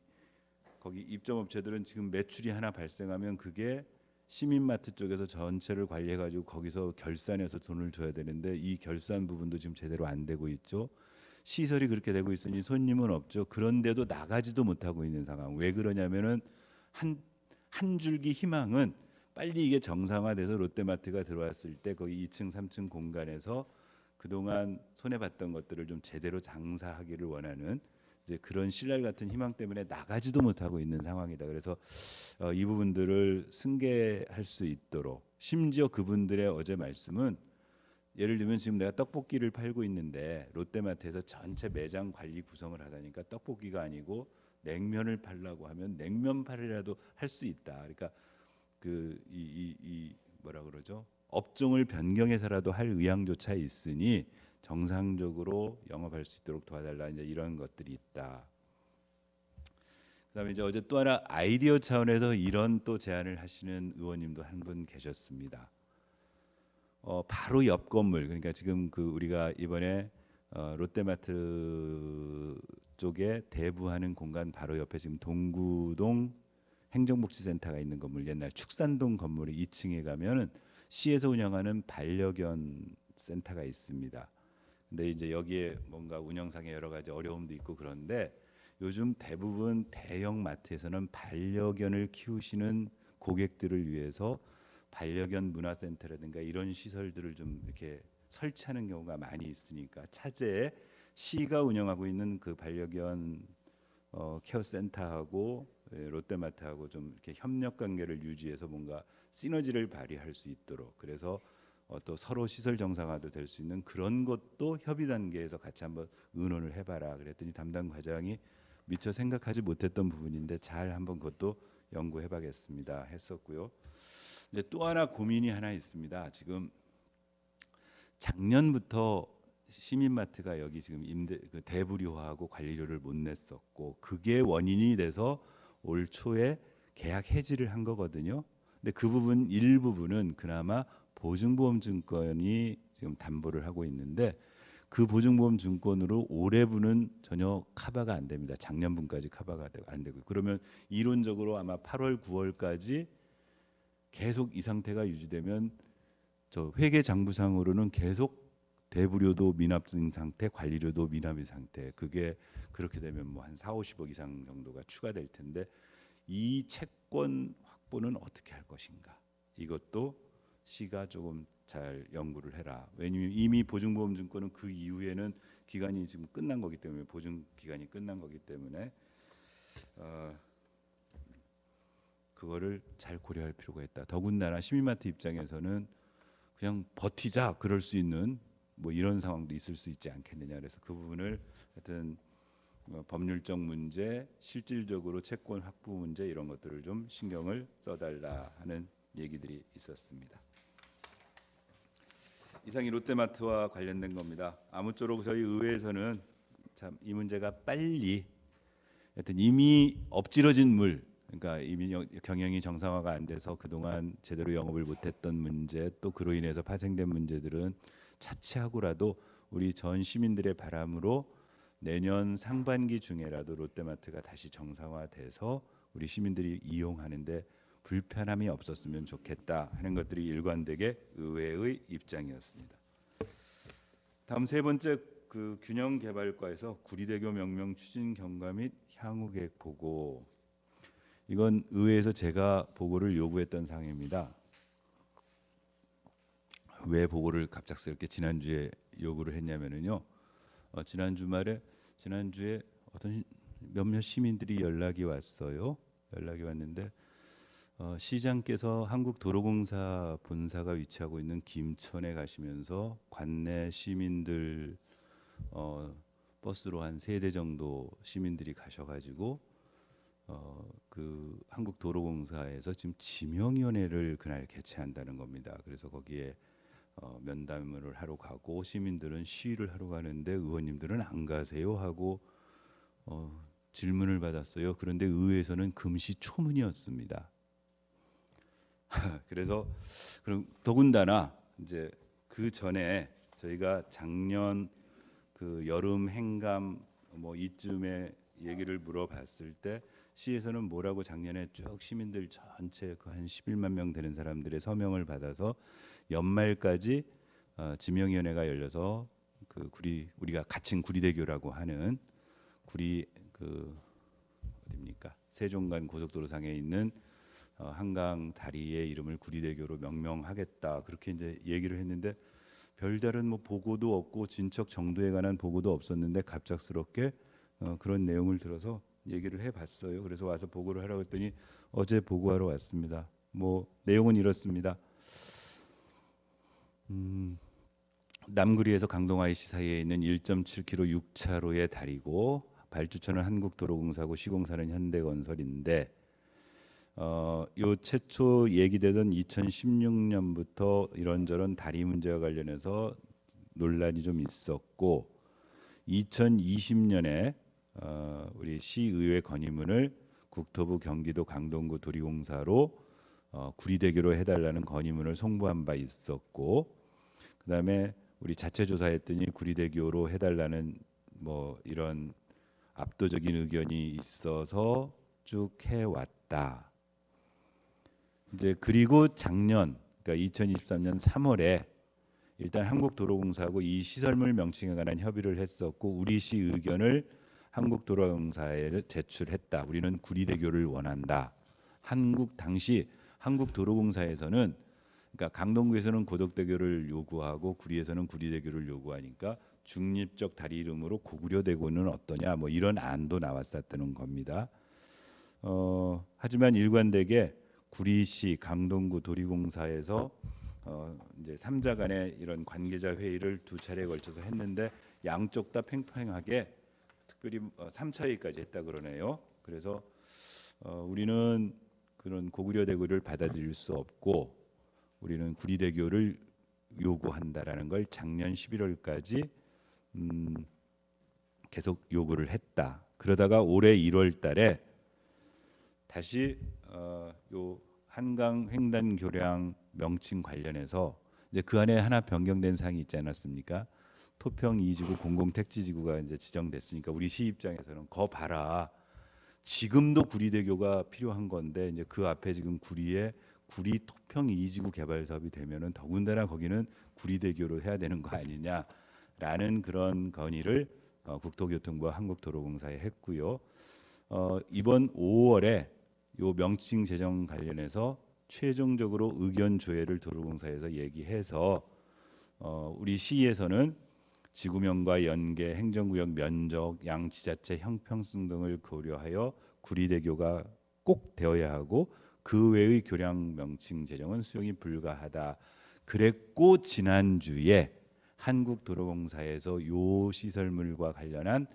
거기 입점 업체들은 지금 매출이 하나 발생하면 그게 시민마트 쪽에서 전체를 관리해 가지고 거기서 결산해서 돈을 줘야 되는데 이 결산 부분도 지금 제대로 안 되고 있죠. 시설이 그렇게 되고 있으니 손님은 없죠. 그런데도 나가지도 못하고 있는 상황. 왜 그러냐면은 한 줄기 희망은 빨리 이게 정상화돼서 롯데마트가 들어왔을 때 거기 2층, 3층 공간에서 그동안 손해 봤던 것들을 좀 제대로 장사하기를 원하는 이제 그런 신랄 같은 희망 때문에 나가지도 못하고 있는 상황이다. 그래서 이 부분들을 승계할 수 있도록 심지어 그분들의 어제 말씀은 예를 들면 지금 내가 떡볶이를 팔고 있는데 롯데마트에서 전체 매장 관리 구성을 하다니까 떡볶이가 아니고 냉면을 팔라고 하면 냉면 팔이라도 할 수 있다. 그러니까 그 이 뭐라 그러죠? 업종을 변경해서라도 할 의향조차 있으니 정상적으로 영업할 수 있도록 도와달라 이제 이런 것들이 있다. 그다음에 이제 어제 또 하나 아이디어 차원에서 이런 또 제안을 하시는 의원님도 한 분 계셨습니다. 바로 옆 건물 그러니까 지금 그 우리가 이번에 롯데마트 쪽에 대부하는 공간 바로 옆에 지금 동구동 행정복지센터가 있는 건물 옛날 축산동 건물이 2층에 가면은 시에서 운영하는 반려견 센터가 있습니다. 근데 이제 여기에 뭔가 운영상의 여러 가지 어려움도 있고 그런데 요즘 대부분 대형 마트에서는 반려견을 키우시는 고객들을 위해서 반려견 문화센터라든가 이런 시설들을 좀 이렇게 설치하는 경우가 많이 있으니까 차제에 시가 운영하고 있는 그 반려견 케어 센터하고 롯데마트하고 좀 이렇게 협력 관계를 유지해서 뭔가 시너지를 발휘할 수 있도록 그래서 또 서로 시설 정상화도 될 수 있는 그런 것도 협의 단계에서 같이 한번 의논을 해봐라 그랬더니 담당 과장이 미처 생각하지 못했던 부분인데 잘 한번 그것도 연구해봐겠습니다 했었고요. 이제 또 하나 고민이 하나 있습니다. 지금 작년부터 시민마트가 여기 지금 그 대부료화하고 관리료를 못 냈었고 그게 원인이 돼서 올 초에 계약 해지를 한 거거든요. 근데 그 부분 일부분은 그나마 보증보험증권이 지금 담보를 하고 있는데 그 보증보험증권으로 올해분은 전혀 커버가 안 됩니다. 작년분까지 커버가 안 되고 그러면 이론적으로 아마 8월 9월까지 계속 이 상태가 유지되면 저 회계 장부상으로는 계속 대부료도 미납인 상태, 관리료도 미납인 상태. 그게 그렇게 되면 뭐 한 4, 50억 이상 정도가 추가될 텐데 이 채권 확보는 어떻게 할 것인가? 이것도 시가 조금 잘 연구를 해라. 왜냐면 이미 보증보험증권은 그 이후에는 기간이 지금 끝난 거기 때문에 보증 기간이 끝난 거기 때문에 그거를 잘 고려할 필요가 있다. 더군다나 시민마트 입장에서는 그냥 버티자 그럴 수 있는 뭐 이런 상황도 있을 수 있지 않겠느냐. 그래서 그 부분을 하여튼 법률적 문제, 실질적으로 채권 확보 문제 이런 것들을 좀 신경을 써달라 하는 얘기들이 있었습니다. 이상이 롯데마트와 관련된 겁니다. 아무쪼록 저희 의회에서는 참 이 문제가 빨리 하여튼 이미 엎질러진 물, 그러니까 이미 경영이 정상화가 안 돼서 그동안 제대로 영업을 못했던 문제, 또 그로 인해서 파생된 문제들은 차치하고라도 우리 전 시민들의 바람으로 내년 상반기 중에라도 롯데마트가 다시 정상화돼서 우리 시민들이 이용하는데 불편함이 없었으면 좋겠다 하는 것들이 일관되게 의회의 입장이었습니다. 다음 세 번째 그 균형개발과에서 구리대교 명명 추진 경과 및 향후 계획 보고. 이건 의회에서 제가 보고를 요구했던 사항입니다. 왜 보고를 갑작스럽게 지난주에 요구를 했냐면요. 지난주에 어떤 몇몇 시민들이 연락이 왔어요. 연락이 왔는데 시장께서 한국도로공사 본사가 위치하고 있는 김천에 가시면서 관내 시민들 버스로 한 3대 정도 시민들이 가셔가지고 그 한국도로공사에서 지금 지명위원회를 그날 개최한다는 겁니다. 그래서 거기에 면담을 하러 가고 시민들은 시위를 하러 가는데 의원님들은 안 가세요 하고 질문을 받았어요. 그런데 의회에서는 금시초문이었습니다. 그래서 그럼 더군다나 이제 그 전에 저희가 작년 그 여름 행감 뭐 이쯤에 얘기를 물어봤을 때 시에서는 뭐라고 작년에 쭉 시민들 전체 그 한 11만 명 되는 사람들의 서명을 받아서 연말까지 지명위원회가 열려서 그 우리가 갇힌 구리대교라고 하는 구리 그 어디입니까? 세종간 고속도로상에 있는 한강 다리의 이름을 구리대교로 명명하겠다 그렇게 이제 얘기를 했는데 별다른 뭐 보고도 없고 진척 정도에 관한 보고도 없었는데 갑작스럽게 그런 내용을 들어서 얘기를 해봤어요. 그래서 와서 보고를 하라고 했더니 어제 보고하러 왔습니다. 뭐 내용은 이렇습니다. 남구리에서 강동 IC 사이에 있는 1.7km 6차로의 다리고 발주처는 한국도로공사고 시공사는 현대건설인데 요 최초 얘기되던 2016년부터 이런저런 다리 문제와 관련해서 논란이 좀 있었고 2020년에 우리 시의회 건의문을 국토부 경기도 강동구 도리공사로 구리대교로 해달라는 건의문을 송부한 바 있었고 그다음에 우리 자체 조사했더니 구리대교로 해달라는 뭐 이런 압도적인 의견이 있어서 쭉 해왔다. 이제 그리고 작년 그러니까 2023년 3월에 일단 한국도로공사하고 이 시설물 명칭에 관한 협의를 했었고 우리 시 의견을 한국도로공사에 제출했다. 우리는 구리대교를 원한다. 당시 한국도로공사에서는 그러니까 강동구에서는 고덕대교를 요구하고 구리에서는 구리대교를 요구하니까 중립적 다리 이름으로 고구려대교는 어떠냐 뭐 이런 안도 나왔었다는 겁니다. 하지만 일관되게 구리시 강동구 도리공사에서 이제 3자 간의 이런 관계자 회의를 2차례에 걸쳐서 했는데 양쪽 다 팽팽하게 특별히 3차 회의까지 했다 그러네요. 그래서 우리는 그런 고구려대교를 받아들일 수 없고 우리는 구리대교를 요구한다라는 걸 작년 11월까지 계속 요구를 했다. 그러다가 올해 1월달에 다시 요 한강 횡단 교량 명칭 관련해서 이제 그 안에 하나 변경된 사항이 있지 않았습니까? 토평 2지구 공공택지지구가 이제 지정됐으니까 우리 시 입장에서는 거 봐라. 지금도 구리대교가 필요한 건데 이제 그 앞에 지금 구리에 구리 토평 이지구 개발 사업이 되면은 더군다나 거기는 구리대교로 해야 되는 거 아니냐라는 그런 건의를 국토교통부와 한국도로공사에 했고요. 이번 5월에 요 명칭 제정 관련해서 최종적으로 의견 조회를 도로공사에서 얘기해서 우리 시에서는 지구명과 연계, 행정구역 면적, 양지자체 형평성 등을 고려하여 구리대교가 꼭 되어야 하고 그 외의 교량 명칭 제정은 수용이 불가하다. 그랬고 지난주에 한국도로공사에서 요 시설물과 관련한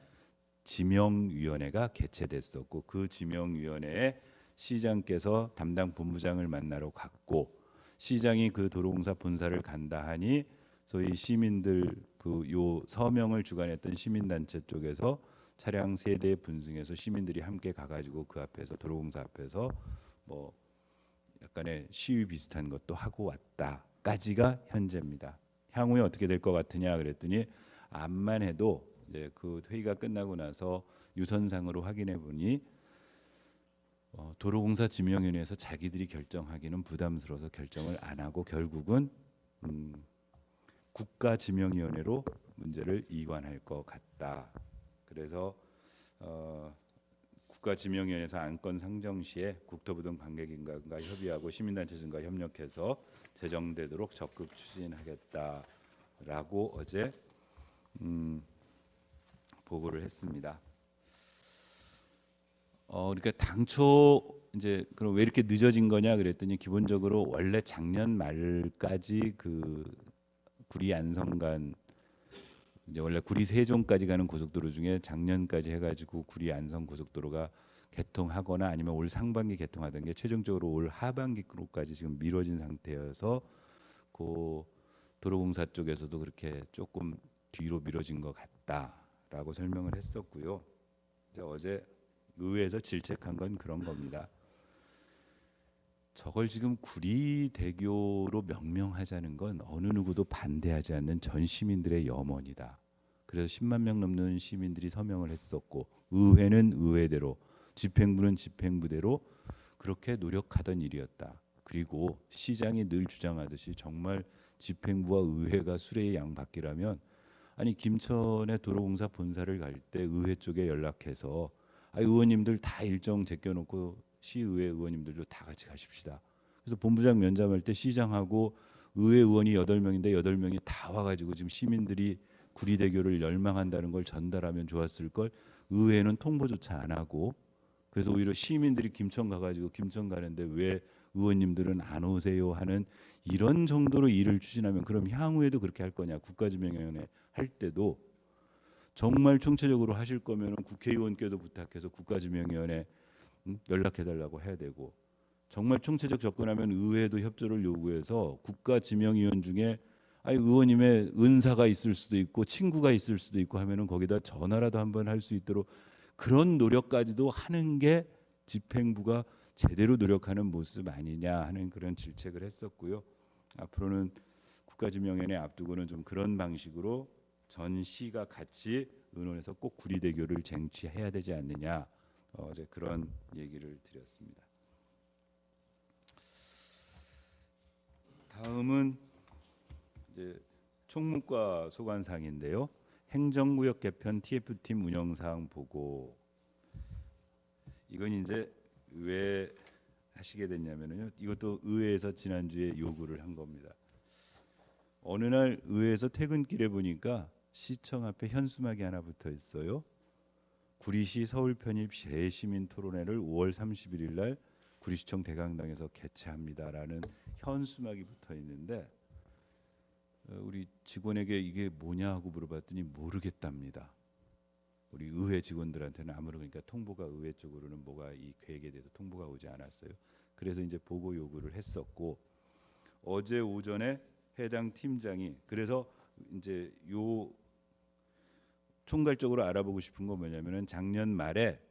지명위원회가 개최됐었고 그 지명위원회에 시장께서 담당 본부장을 만나러 갔고 시장이 그 도로공사 본사를 간다 하니 소위 시민들 그 요 서명을 주관했던 시민단체 쪽에서 차량 세대 분승해서 시민들이 함께 가가지고 그 앞에서 도로공사 앞에서 뭐 약간의 시위 비슷한 것도 하고 왔다까지가 현재입니다. 향후에 어떻게 될 것 같으냐 그랬더니 암만 해도 이제 그 회의가 끝나고 나서 유선상으로 확인해 보니 도로공사 지명위원회에서 자기들이 결정하기는 부담스러워서 결정을 안 하고 결국은 국가지명위원회로 문제를 이관할 것 같다. 그래서 국가지명위원회에서 안건 상정 시에 국토부 등 관계기관과 협의하고 시민단체 등과 협력해서 제정되도록 적극 추진하겠다라고 어제 보고를 했습니다. 그러니까 당초 이제 그럼 왜 이렇게 늦어진 거냐 그랬더니 기본적으로 원래 작년 말까지 그 구리 안성간 이제 원래 구리 세종까지 가는 고속도로 중에 작년까지 해가지고 구리 안성 고속도로가 개통하거나 아니면 올 상반기 개통하던 게 최종적으로 올 하반기로까지 지금 미뤄진 상태여서 그 도로공사 쪽에서도 그렇게 조금 뒤로 미뤄진 것 같다라고 설명을 했었고요. 어제 의회에서 질책한 건 그런 겁니다. 저걸 지금 구리대교로 명명하자는 건 어느 누구도 반대하지 않는 전 시민들의 염원이다. 그래서 10만 명 넘는 시민들이 서명을 했었고 의회는 의회대로 집행부는 집행부대로 그렇게 노력하던 일이었다. 그리고 시장이 늘 주장하듯이 정말 집행부와 의회가 수레의 양바퀴라면 아니 김천의 도로공사 본사를 갈 때 의회 쪽에 연락해서 의원님들 다 일정 제껴놓고 시의회 의원님들도 다 같이 가십시다. 그래서 본부장 면담할 때 시장하고 의회 의원이 8명인데 8명이 다 와가지고 지금 시민들이 구리대교를 열망한다는 걸 전달하면 좋았을 걸 의회는 통보조차 안 하고 그래서 오히려 시민들이 김천 가가지고 김천 가는데 왜 의원님들은 안 오세요 하는 이런 정도로 일을 추진하면 그럼 향후에도 그렇게 할 거냐. 국가지명위원회 할 때도 정말 총체적으로 하실 거면 국회의원께도 부탁해서 국가지명위원회 연락해달라고 해야 되고 정말 총체적 접근하면 의회도 협조를 요구해서 국가지명위원 중에 의원님의 은사가 있을 수도 있고 친구가 있을 수도 있고 하면은 거기다 전화라도 한번 할 수 있도록 그런 노력까지도 하는 게 집행부가 제대로 노력하는 모습 아니냐 하는 그런 질책을 했었고요. 앞으로는 국가지명위원회 앞두고는 좀 그런 방식으로 전 시가 같이 의논해서 꼭 구리대교를 쟁취해야 되지 않느냐 어제 그런 얘기를 드렸습니다. 다음은 이제 총무과 소관사항인데요. 행정구역 개편 TF팀 운영사항 보고 이건 이제 왜 하시게 됐냐면요. 이것도 의회에서 지난주에 요구를 한 겁니다. 어느 날 의회에서 퇴근길에 보니까 시청 앞에 현수막이 하나 붙어 있어요. 구리시 서울 편입 재시민 토론회를 5월 31일 날 구리시청 대강당에서 개최합니다라는 현수막이 붙어 있는데 우리 직원에게 이게 뭐냐 하고 물어봤더니 모르겠답니다. 우리 의회 직원들한테는 아무런 그러니까 통보가 의회 쪽으로는 뭐가 이 계획에 대해서 통보가 오지 않았어요. 그래서 이제 보고 요구를 했었고 어제 오전에 해당 팀장이 그래서 이제 요 총괄적으로 알아보고 싶은 건 뭐냐면은 작년 말에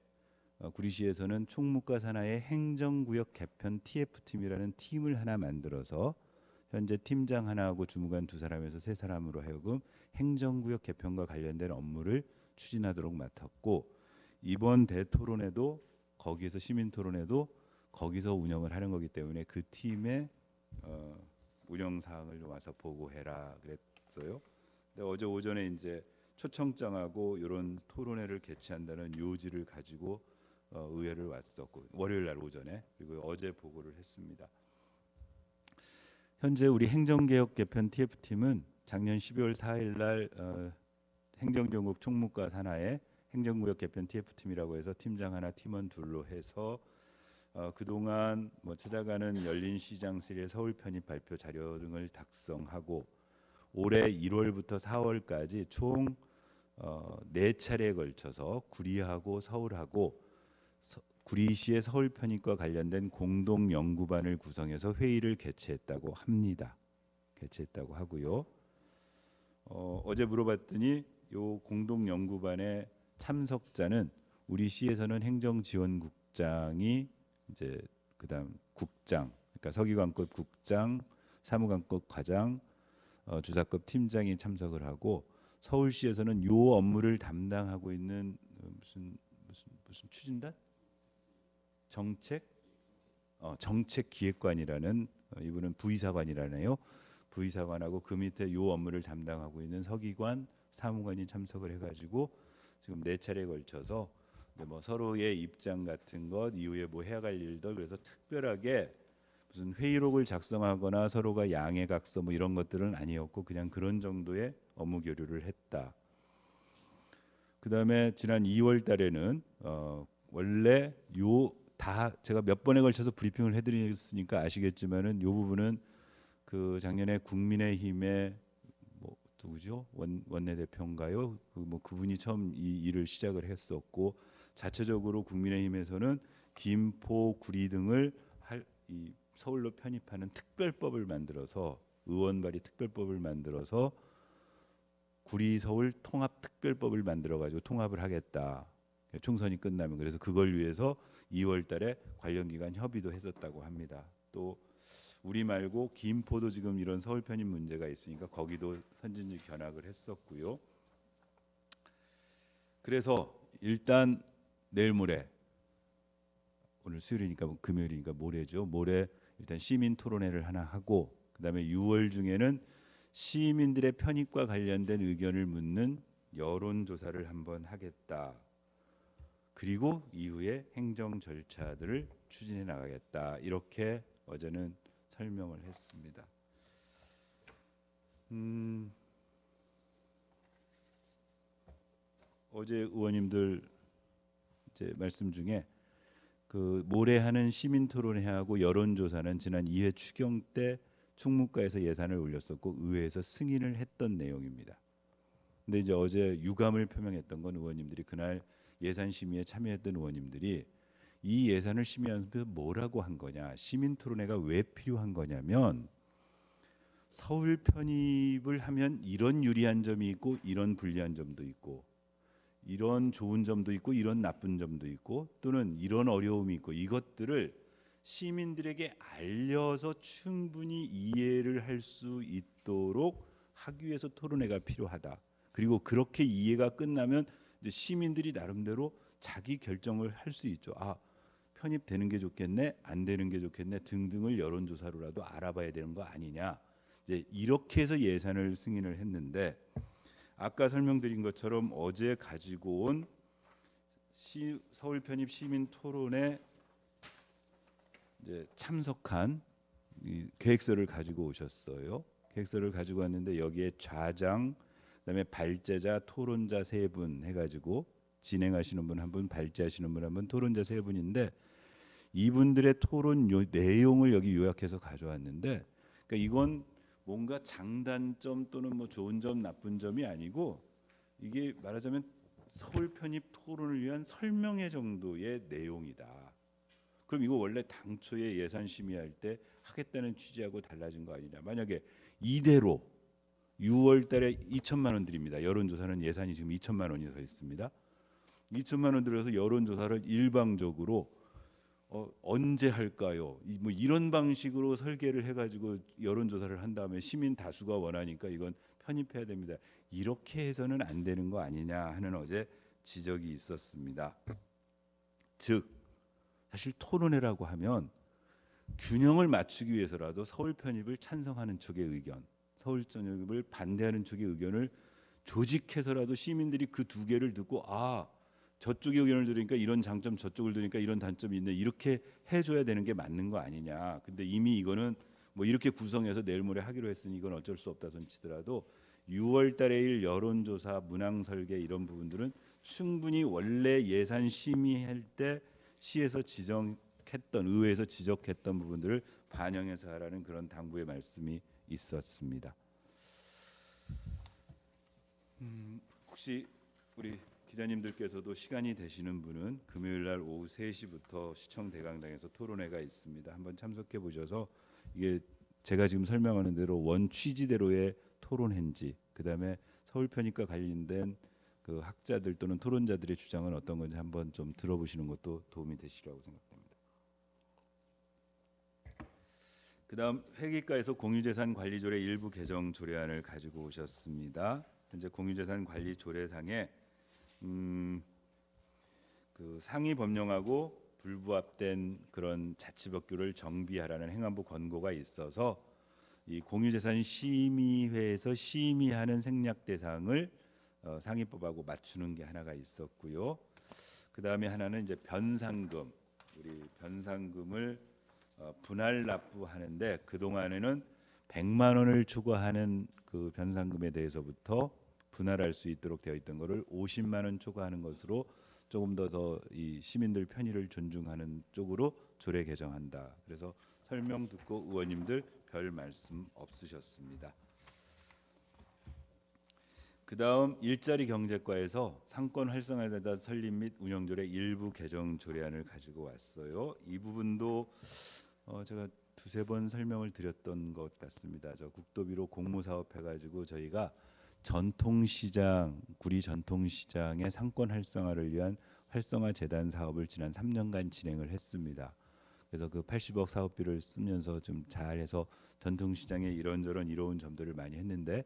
구리시에서는 총무과 산하의 행정구역 개편 TF팀이라는 팀을 하나 만들어서 현재 팀장 하나하고 주무관 2사람에서 3사람으로 하여금 행정구역 개편과 관련된 업무를 추진하도록 맡았고 이번 대토론에도 거기에서 시민토론에도 거기서 운영을 하는 거기 때문에 그 팀의 운영 사항을 와서 보고해라 그랬어요. 근데 어제 오전에 이제 초청장하고 이런 토론회를 개최한다는 요지를 가지고 의회를 왔었고 월요일 날 오전에 그리고 어제 보고를 했습니다. 현재 우리 행정개혁 개편 TF팀은 작년 12월 4일 날 행정정국 총무과 산하에 행정구역 개편 TF팀이라고 해서 팀장 하나 팀원 둘로 해서 그동안 뭐 찾아가는 열린시장실의 서울 편입 발표 자료 등을 작성하고 올해 1월부터 4월까지 총 4차례에 걸쳐서 구리하고 서울하고 구리시의 서울 편입과 관련된 공동 연구반을 구성해서 회의를 개최했다고 합니다. 개최했다고 하고요. 어제 물어봤더니 요 공동 연구반의 참석자는 우리 시에서는 행정지원국장이 이제 그다음 국장, 그러니까 서기관급 국장, 사무관급 과장, 주사급 팀장이 참석을 하고 서울시에서는 요 업무를 담당하고 있는 무슨 추진단? 정책기획관이라는 이분은 부의사관이라네요. 부의사관하고 그 밑에 요 업무를 담당하고 있는 서기관, 사무관이 참석을 해가지고 지금 4차례에 걸쳐서 뭐 서로의 입장 같은 것 이후에 뭐 해야 할 일들 그래서 특별하게 무슨 회의록을 작성하거나 서로가 양해각서 뭐 이런 것들은 아니었고 그냥 그런 정도의 업무 교류를 했다. 그다음에 지난 2월 달에는 원래 요 다 제가 몇 번에 걸쳐서 브리핑을 해드렸으니까 아시겠지만은 요 부분은 그 작년에 국민의힘의 뭐 누구죠 원내대표인가요? 그분이 처음 이 일을 시작을 했었고 자체적으로 국민의힘에서는 김포, 구리 등을 이 서울로 편입하는 특별법을 만들어서 의원 발의 특별법을 만들어서 구리 서울 통합 특별법을 만들어 가지고 통합을 하겠다. 총선이 끝나면 그래서 그걸 위해서 2월 달에 관련 기관 협의도 했었다고 합니다. 또 우리 말고 김포도 지금 이런 서울 편입 문제가 있으니까 거기도 선진적 견학을 했었고요. 그래서 일단 내일 모레 오늘 수요일이니까 금요일이니까 모레죠. 모레 일단 시민 토론회를 하나 하고 그다음에 6월 중에는 시민들의 편입과 관련된 의견을 묻는 여론조사를 한번 하겠다. 그리고 이후에 행정 절차들을 추진해 나가겠다. 이렇게 어제는 설명을 했습니다. 어제 의원님들 이제 말씀 중에 그 모레 하는 시민 토론회하고 여론조사는 지난 2회 추경 때 충무과에서 예산을 올렸었고 의회에서 승인을 했던 내용입니다. 근데 이제 어제 유감을 표명했던 건 의원님들이 그날 예산 심의에 참여했던 의원님들이 이 예산을 심의하면서 뭐라고 한 거냐, 시민 토론회가 왜 필요한 거냐면 서울 편입을 하면 이런 유리한 점이 있고 이런 불리한 점도 있고 이런 좋은 점도 있고 이런 나쁜 점도 있고 또는 이런 어려움이 있고 이것들을 시민들에게 알려서 충분히 이해를 할 수 있도록 하기 위해서 토론회가 필요하다. 그리고 그렇게 이해가 끝나면 이제 시민들이 나름대로 자기 결정을 할 수 있죠. 아, 편입되는 게 좋겠네, 안 되는 게 좋겠네 등등을 여론조사로라도 알아봐야 되는 거 아니냐. 이제 이렇게 해서 예산을 승인을 했는데 아까 설명드린 것처럼 어제 가지고 온 서울 편입 시민 토론에 이제 참석한 이 계획서를 가지고 오셨어요. 계획서를 가지고 왔는데 여기에 좌장, 그다음에 발제자, 토론자 3분 해가지고 진행하시는 분 1분, 발제하시는 분 1분, 토론자 3분인데 이분들의 토론 내용을 여기 요약해서 가져왔는데, 그러니까 이건 뭔가 장단점 또는 뭐 좋은 점, 나쁜 점이 아니고 이게 말하자면 서울 편입 토론을 위한 설명회 정도의 내용이다. 그럼 이거 원래 당초에 예산 심의할 때 하겠다는 취지하고 달라진 거 아니냐? 만약에 이대로 6월 달에 2천만 원 드립니다. 여론조사는 예산이 지금 2천만 원이 더 있습니다. 2천만 원 들여서 여론조사를 일방적으로 언제 할까요? 뭐 이런 방식으로 설계를 해가지고 여론조사를 한 다음에 시민 다수가 원하니까 이건 편입해야 됩니다. 이렇게 해서는 안 되는 거 아니냐 하는 어제 지적이 있었습니다. 즉 사실 토론회라고 하면 균형을 맞추기 위해서라도 서울 편입을 찬성하는 쪽의 의견, 서울 편입을 반대하는 쪽의 의견을 조직해서라도 시민들이 그 두 개를 듣고 저쪽의 의견을 들으니까 이런 장점, 저쪽을 들으니까 이런 단점이 있네, 이렇게 해줘야 되는 게 맞는 거 아니냐. 근데 이미 이거는 뭐 이렇게 구성해서 내일 모레 하기로 했으니 이건 어쩔 수 없다 손치더라도 6월 달에 일 여론조사, 문항 설계 이런 부분들은 충분히 원래 예산 심의할 때 시에서 지정했던, 의회에서 지적했던 부분들을 반영해서 하라는 그런 당부의 말씀이 있었습니다. 혹시 우리 기자님들께서도 시간이 되시는 분은 금요일 날 오후 3시부터 시청 대강당에서 토론회가 있습니다. 한번 참석해 보셔서 이게 제가 지금 설명하는 대로 원 취지대로의 토론회인지, 그다음에 서울 편입과 관련된 그 학자들 또는 토론자들의 주장은 어떤 건지 한번 좀 들어보시는 것도 도움이 되시리라고 생각됩니다. 그다음 회계과에서 공유재산 관리조례 일부 개정 조례안을 가지고 오셨습니다. 현재 공유재산 관리 조례상에 그 상위 법령하고 불부합된 그런 자치법규를 정비하라는 행안부 권고가 있어서 이 공유재산 심의회에서 심의하는 생략 대상을 상위법하고 맞추는 게 하나가 있었고요. 그 다음에 하나는 이제 변상금, 우리 변상금을 분할 납부하는데 그 동안에는 100만 원을 초과하는 그 변상금에 대해서부터 분할할 수 있도록 되어 있던 것을 50만 원 초과하는 것으로 조금 더 이 시민들 편의를 존중하는 쪽으로 조례 개정한다. 그래서 설명 듣고 의원님들 별 말씀 없으셨습니다. 그다음 일자리 경제과에서 상권 활성화자 설립 및 운영 조례 일부 개정 조례안을 가지고 왔어요. 이 부분도 제가 두세 번 설명을 드렸던 것 같습니다. 저 국도비로 공모사업 해가지고 저희가 전통시장, 구리 전통시장의 상권 활성화를 위한 활성화 재단 사업을 지난 3년간 진행을 했습니다. 그래서 그 80억 사업비를 쓰면서 좀 잘해서 전통시장에 이런저런 이로운 점들을 많이 했는데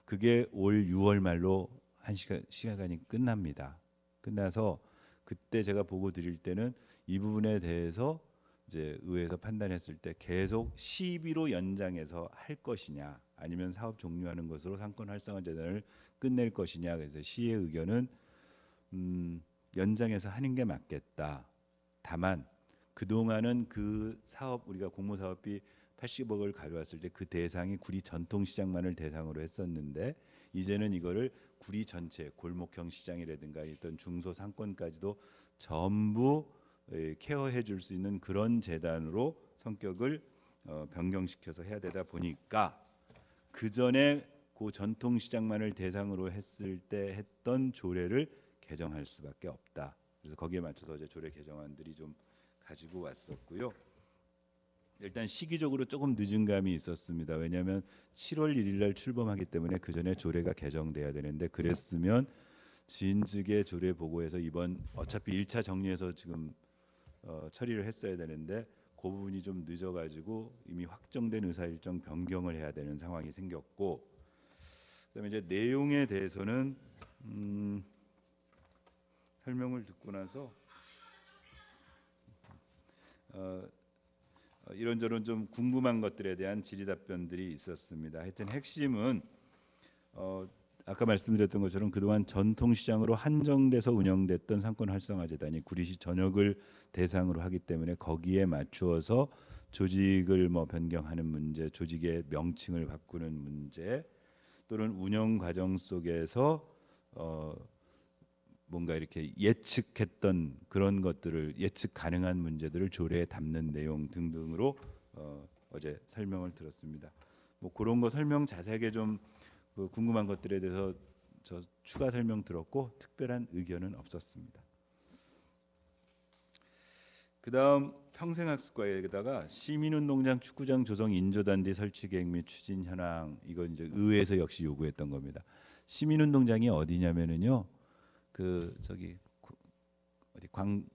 그게 올 6월 말로 한 시간이 끝납니다. 끝나서 그때 제가 보고 드릴 때는 이 부분에 대해서 이제 의회에서 판단했을 때 계속 시비로 연장해서 할 것이냐, 아니면 사업 종료하는 것으로 상권 활성화 재단을 끝낼 것이냐. 그래서 시의 의견은 연장해서 하는 게 맞겠다. 다만 그동안은 그 사업, 우리가 공모사업비 80억을 가져왔을 때 그 대상이 구리 전통시장만을 대상으로 했었는데 이제는 이거를 구리 전체 골목형 시장이라든가 어떤 중소상권까지도 전부 케어해 줄 수 있는 그런 재단으로 성격을 변경시켜서 해야 되다 보니까 그 전에 그 전통시장만을 대상으로 했을 때 했던 조례를 개정할 수밖에 없다. 그래서 거기에 맞춰서 이제 조례 개정안들이 좀 가지고 왔었고요. 일단 시기적으로 조금 늦은 감이 있었습니다. 왜냐하면 7월 1일 날 출범하기 때문에 그 전에 조례가 개정돼야 되는데 그랬으면 지인즉의 조례 보고에서 이번 어차피 1차 정리해서 지금 처리를 했어야 되는데 그 부분이 좀 늦어가지고 이미 확정된 의사일정 변경을 해야 되는 상황이 생겼고, 그다음에 이제 내용에 대해서는 설명을 듣고 나서 이런저런 좀 궁금한 것들에 대한 질의답변들이 있었습니다. 하여튼 핵심은 아까 말씀드렸던 것처럼 그동안 전통시장으로 한정돼서 운영됐던 상권활성화재단이 구리시 전역을 대상으로 하기 때문에 거기에 맞추어서 조직을 변경하는 문제, 조직의 명칭을 바꾸는 문제, 또는 운영 과정 속에서 뭔가 이렇게 예측했던 그런 것들을, 예측 가능한 문제들을 조례에 담는 내용 등등으로 어제 설명을 들었습니다. 뭐 그런 거 설명 자세하게 좀 궁금한 것들에 대해서 저 추가 설명 들었고 특별한 의견은 없었습니다. 그다음 평생학습과에다가 시민운동장, 축구장 조성 인조단지 설치 계획 및 추진 현황, 이건 이제 의회에서 역시 요구했던 겁니다. 시민운동장이 어디냐면은요, 그 저기 어디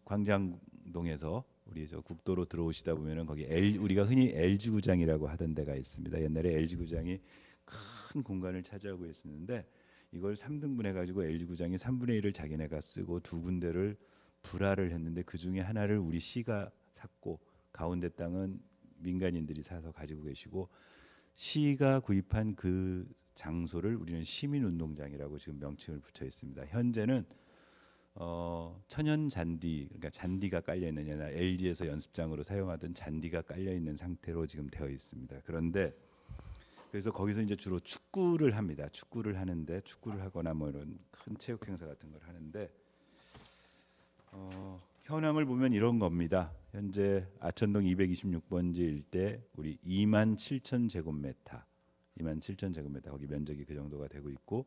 광장동에서 우리 저 국도로 들어오시다 보면은 거기 우리가 흔히 LG구장이라고 하던 데가 있습니다. 옛날에 LG구장이 큰 공간을 차지하고 있었는데 이걸 3등분 해가지고 LG구장이 3분의 1을 자기네가 쓰고 두 군데를 불화를 했는데 그 중에 하나를 우리 시가 샀고 가운데 땅은 민간인들이 사서 가지고 계시고 시가 구입한 그 장소를 우리는 시민운동장이라고 지금 명칭을 붙여 있습니다. 현재는 천연 잔디, 그러니까 잔디가 깔려 있는 옛날 LG에서 연습장으로 사용하던 잔디가 깔려 있는 상태로 지금 되어 있습니다. 그런데 그래서 거기서 이제 주로 축구를 합니다. 축구를 하는데 축구를 하거나 뭐 이런 큰 체육 행사 같은 걸 하는데 현황을 보면 이런 겁니다. 현재 아천동 226번지 일대 우리 27,000제곱미터, 27,000제곱미터 거기 면적이 그 정도가 되고 있고,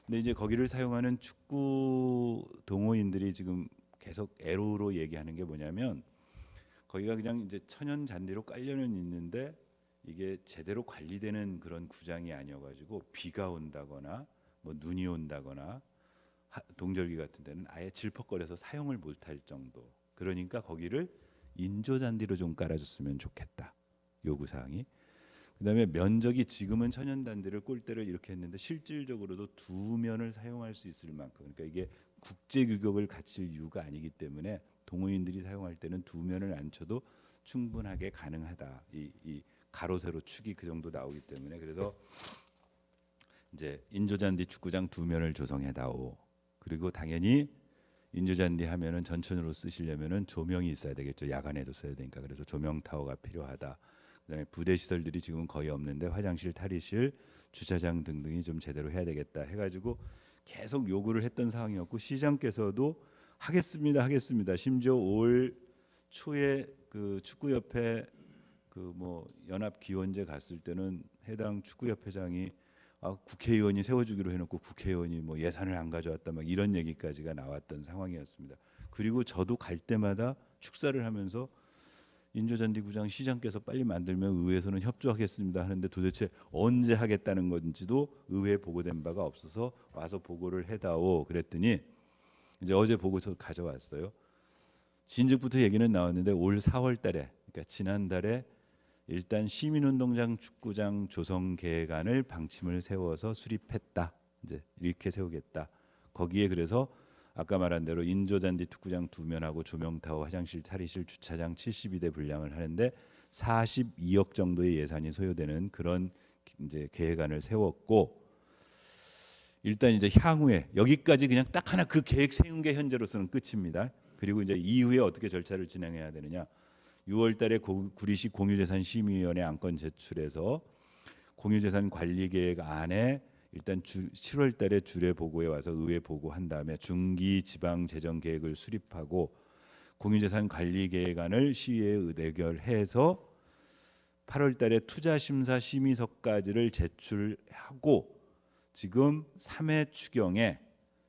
근데 이제 거기를 사용하는 축구 동호인들이 지금 계속 애로로 얘기하는 게 뭐냐면 거기가 그냥 이제 천연 잔디로 깔려는 있는데 이게 제대로 관리되는 그런 구장이 아니어가지고 비가 온다거나 뭐 눈이 온다거나 동절기 같은 데는 아예 질퍽거려서 사용을 못할 정도. 그러니까 거기를 인조 잔디로 좀 깔아줬으면 좋겠다. 요구 사항이. 그다음에 면적이 지금은 천연 잔디를 꼴대를 이렇게 했는데 실질적으로도 두 면을 사용할 수 있을 만큼, 그러니까 이게 국제 규격을 갖출 이유가 아니기 때문에 동호인들이 사용할 때는 두 면을 안 쳐도 충분하게 가능하다. 이 가로 세로 축이 그 정도 나오기 때문에 그래서 이제 인조잔디 축구장 두 면을 조성해다오. 그리고 당연히 인조잔디 하면은 전천으로 쓰시려면은 조명이 있어야 되겠죠. 야간에도 써야 되니까. 그래서 조명 타워가 필요하다. 그다음에 부대 시설들이 지금 거의 없는데 화장실, 탈의실, 주차장 등등이 좀 제대로 해야 되겠다 해가지고 계속 요구를 했던 상황이었고 시장께서도 하겠습니다. 심지어 올 초에 그 축구협회 그 뭐 연합 기원제 갔을 때는 해당 축구협회장이 국회의원이 세워주기로 해놓고 국회의원이 뭐 예산을 안 가져왔다 막 이런 얘기까지가 나왔던 상황이었습니다. 그리고 저도 갈 때마다 축사를 하면서 인조잔디구장 시장께서 빨리 만들면 의회에서는 협조하겠습니다 하는데 도대체 언제 하겠다는 건지도 의회에 보고된 바가 없어서 와서 보고를 해다오 그랬더니 이제 어제 보고서 가져왔어요. 진즉부터 얘기는 나왔는데 올 4월 달에, 그러니까 지난달에 일단 시민운동장 축구장 조성 계획안을 방침을 세워서 수립했다. 이제 이렇게 세우겠다. 거기에 그래서 아까 말한 대로 인조잔디 축구장 두 면하고 조명타워, 화장실, 탈의실, 주차장 72대 분량을 하는데 42억 정도의 예산이 소요되는 그런 이제 계획안을 세웠고 일단 이제 향후에 여기까지 그냥 딱 하나 그 계획 세운 게 현재로서는 끝입니다. 그리고 이제 이후에 어떻게 절차를 진행해야 되느냐? 6월달에 구리시 공유재산심의위원회 안건 제출해서 공유재산 관리계획 안에 일단 7월달에 주례 보고에 와서 의회 보고한 다음에 중기 지방 재정 계획을 수립하고 공유재산 관리계획안을 시의회에 의결해서 8월달에 투자심사 심의서까지를 제출하고 지금 3회 추경에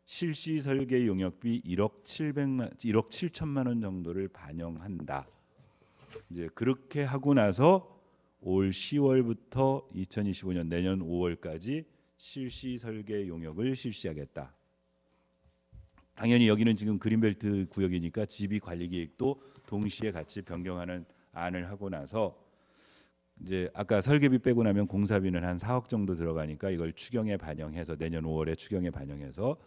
실시 설계 용역비 1억 7천만 원 정도를 반영한다. 이제 그렇게 하고 나서 올 10월부터 2025년 내년 5월까지 실시 설계 용역을 실시하겠다. 당연히 여기는 지금 그린벨트 구역이니까 지비 관리 계획도 동시에 같이 변경하는 안을 하고 나서 이제 아까 설계비 빼고 나면 공사비는 한 4억 정도 들어가니까 이걸 추경에 반영해서 내년 5월에 추경에 반영해서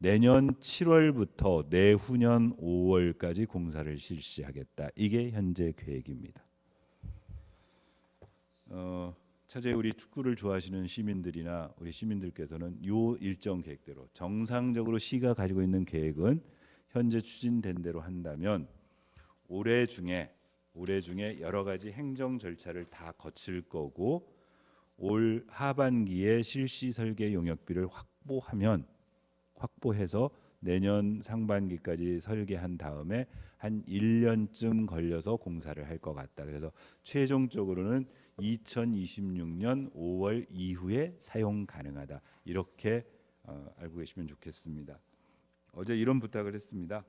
내년 7월부터 내후년 5월까지 공사를 실시하겠다. 이게 현재 계획입니다. 차제 우리 축구를 좋아하시는 시민들이나 우리 시민들께서는 요 일정 계획대로 정상적으로 시가 가지고 있는 계획은 현재 추진된 대로 한다면 올해 중에 여러 가지 행정 절차를 다 거칠 거고 올 하반기에 실시 설계 용역비를 확보해서 내년 상반기까지 설계한 다음에 한 1년쯤 걸려서 공사를 할 것 같다. 그래서 최종적으로는 2026년 5월 이후에 사용 가능하다. 이렇게 알고 계시면 좋겠습니다. 어제 이런 부탁을 했습니다.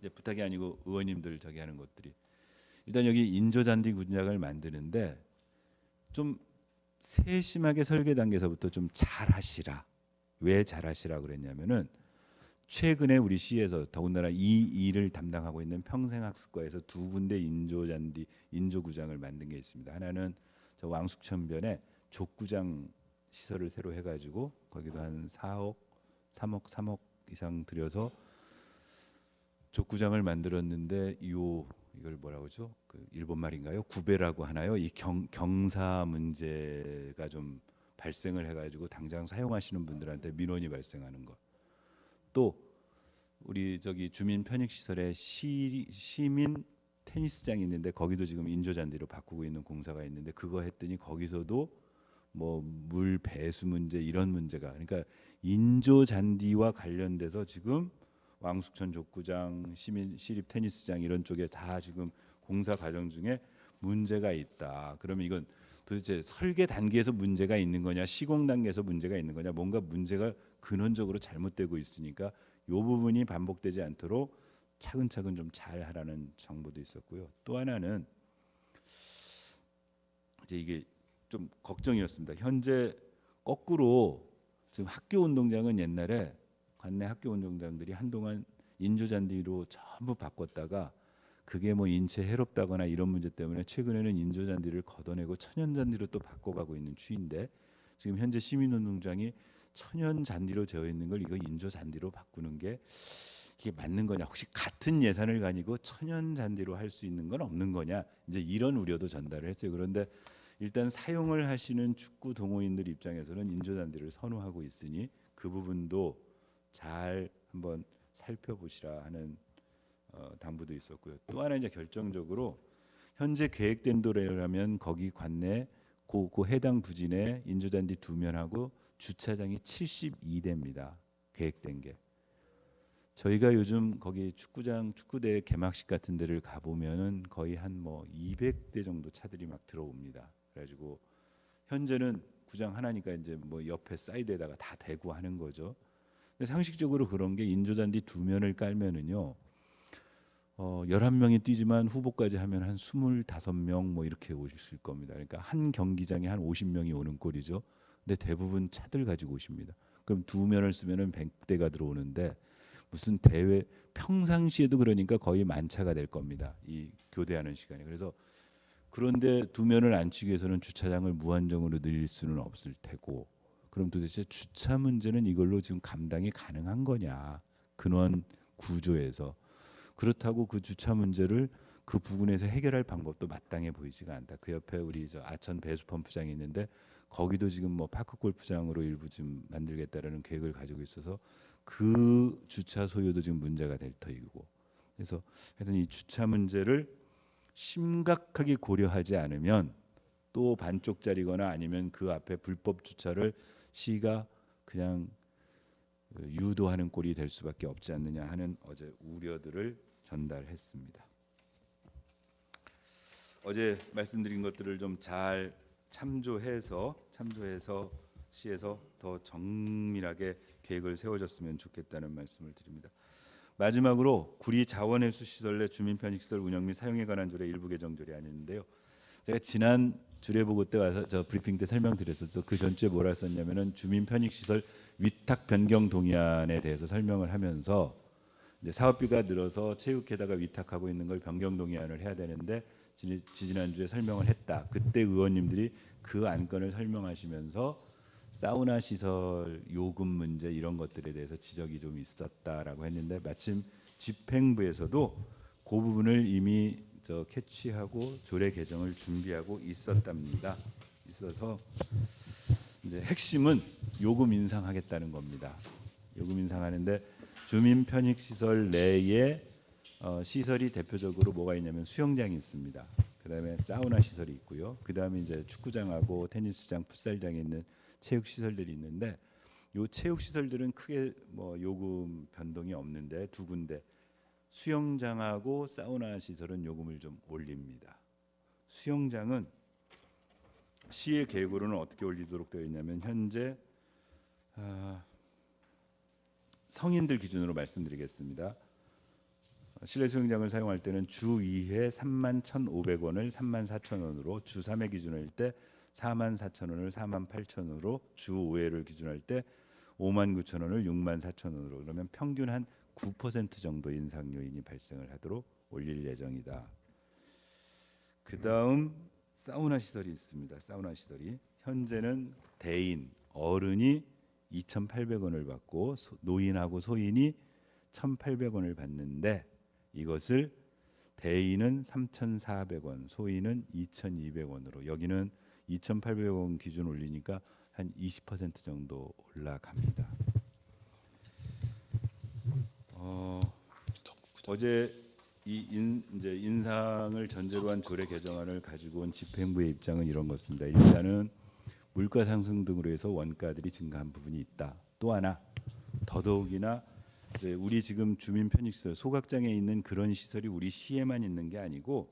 이제 부탁이 아니고 의원님들 저기 하는 것들이 일단 여기 인조잔디 군장을 만드는데 좀 세심하게 설계 단계에서부터 좀 잘하시라. 왜 잘하시라 그랬냐면은 최근에 우리 시에서 더군다나 이 일을 담당하고 있는 평생학습과에서 두 군데 인조잔디 인조구장을 만든 게 있습니다. 하나는 저 왕숙천변에 족구장 시설을 새로 해가지고 거기도 한 3억 이상 들여서 족구장을 만들었는데 이걸 뭐라고 하죠? 그 일본 말인가요? 구베라고 하나요? 이 경사 문제가 좀 발생을 해가지고 당장 사용하시는 분들한테 민원이 발생하는 거. 또 우리 저기 주민 편익 시설에 시민 테니스장이 있는데 거기도 지금 인조 잔디로 바꾸고 있는 공사가 있는데 그거 했더니 거기서도 뭐 물 배수 문제 이런 문제가 그러니까 인조 잔디와 관련돼서 지금 왕숙천 족구장, 시민 시립 테니스장 이런 쪽에 다 지금 공사 과정 중에 문제가 있다. 그러면 이건 도대체 설계 단계에서 문제가 있는 거냐, 시공 단계에서 문제가 있는 거냐, 뭔가 문제가 근원적으로 잘못되고 있으니까 이 부분이 반복되지 않도록 차근차근 좀 잘하라는 정보도 있었고요. 또 하나는 이제 이게 좀 걱정이었습니다. 현재 거꾸로 지금 학교 운동장은 옛날에 관내 학교 운동장들이 한동안 인조잔디로 전부 바꿨다가 그게 뭐 인체 해롭다거나 이런 문제 때문에 최근에는 인조잔디를 걷어내고 천연잔디로 또 바꿔가고 있는 추인데 지금 현재 시민운동장이 천연잔디로 되어 있는 걸 이거 인조잔디로 바꾸는 게 이게 맞는 거냐? 혹시 같은 예산을 가지고 천연잔디로 할 수 있는 건 없는 거냐? 이제 이런 우려도 전달을 했어요. 그런데 일단 사용을 하시는 축구 동호인들 입장에서는 인조잔디를 선호하고 있으니 그 부분도 잘 한번 살펴보시라 하는 당부도 있었고요. 또 하나 이제 결정적으로 현재 계획된 도로라면 거기 관내 그 해당 부진에 인조잔디 2면하고 주차장이 72대입니다. 계획된 게. 저희가 요즘 거기 축구장 축구대 개막식 같은 데를 가 보면은 거의 한 뭐 200대 정도 차들이 막 들어옵니다. 그래가지고 현재는 구장 하나니까 이제 뭐 옆에 사이드에다가 다 대고 하는 거죠. 근데 상식적으로 그런 게 인조잔디 2면을 깔면은요. 11명이 뛰지만 후보까지 하면 한 25명 뭐 이렇게 오실 겁니다. 그러니까 한 경기장에 한 50명이 오는 꼴이죠. 근데 대부분 차들 가지고 오십니다. 그럼 2면을 쓰면은 100대가 들어오는데 무슨 대회 평상시에도 그러니까 거의 만차가 될 겁니다. 이 교대하는 시간이. 그래서 그런데 2면을 안 치기 위해서는 주차장을 무한정으로 늘릴 수는 없을 테고 그럼 도대체 주차 문제는 이걸로 지금 감당이 가능한 거냐 근원 구조에서 그렇다고 그 주차 문제를 그 부분에서 해결할 방법도 마땅해 보이지가 않다. 그 옆에 우리 저 아천 배수 펌프장이 있는데 거기도 지금 뭐 파크 골프장으로 일부 지금 만들겠다라는 계획을 가지고 있어서 그 주차 소요도 지금 문제가 될 터이고 그래서 하여튼 이 주차 문제를 심각하게 고려하지 않으면 또 반쪽짜리거나 아니면 그 앞에 불법 주차를 시가 그냥 유도하는 꼴이 될 수밖에 없지 않느냐 하는 어제 우려들을 전달했습니다. 어제 말씀드린 것들을 좀 잘 참조해서 시에서 더 정밀하게 계획을 세워졌으면 좋겠다는 말씀을 드립니다. 마지막으로 구리 자원해수 시설 내 주민 편익 시설 운영 및 사용에 관한 조례 일부 개정 조례안인데요. 제가 지난 주례보고 때 와서 저 브리핑 때 설명드렸었죠. 그 전주에 뭐라 썼냐면은 주민 편익 시설 위탁 변경 동의안에 대해서 설명을 하면서 이제 사업비가 늘어서 체육회다가 위탁하고 있는 걸 변경 동의안을 해야 되는데 지난주에 설명을 했다. 그때 의원님들이 그 안건을 설명하시면서 사우나 시설 요금 문제 이런 것들에 대해서 지적이 좀 있었다라고 했는데 마침 집행부에서도 그 부분을 이미 저 캐치하고 조례 개정을 준비하고 있었답니다. 있어서 이제 핵심은 요금 인상하겠다는 겁니다. 요금 인상하는데 주민 편익 시설 내에 시설이 대표적으로 뭐가 있냐면 수영장이 있습니다. 그다음에 사우나 시설이 있고요. 그다음에 이제 축구장하고 테니스장, 풋살장이 있는 체육 시설들이 있는데 요 체육 시설들은 크게 뭐 요금 변동이 없는데 두 군데 수영장하고 사우나 시설은 요금을 좀 올립니다. 수영장은 시의 계획으로는 어떻게 올리도록 되어 있냐면 현재 성인들 기준으로 말씀드리겠습니다. 실내 수영장을 사용할 때는 주 2회 31,500원을 34,000원으로 주 3회 기준일 때 44,000원을 48,000원으로 주 5회를 기준할 때 59,000원을 64,000원으로 그러면 평균 한 9% 정도 인상 요인이 발생을 하도록 올릴 예정이다. 그다음 사우나 시설이 있습니다. 사우나 시설이 현재는 대인 어른이 2,800원을 받고 노인하고 소인이 1,800원을 받는데 이것을 대인은 3,400원, 소인은 2,200원으로 여기는 2,800원 기준 올리니까 한 20% 정도 올라갑니다. 어제 이제 인상을 전제로 한 조례 개정안을 가지고 온 집행부의 입장은 이런 것입니다. 일단은 물가 상승 등으로 해서 원가들이 증가한 부분이 있다. 또 하나 더더욱이나 이제 우리 지금 주민 편익시설 소각장에 있는 그런 시설이 우리 시에만 있는 게 아니고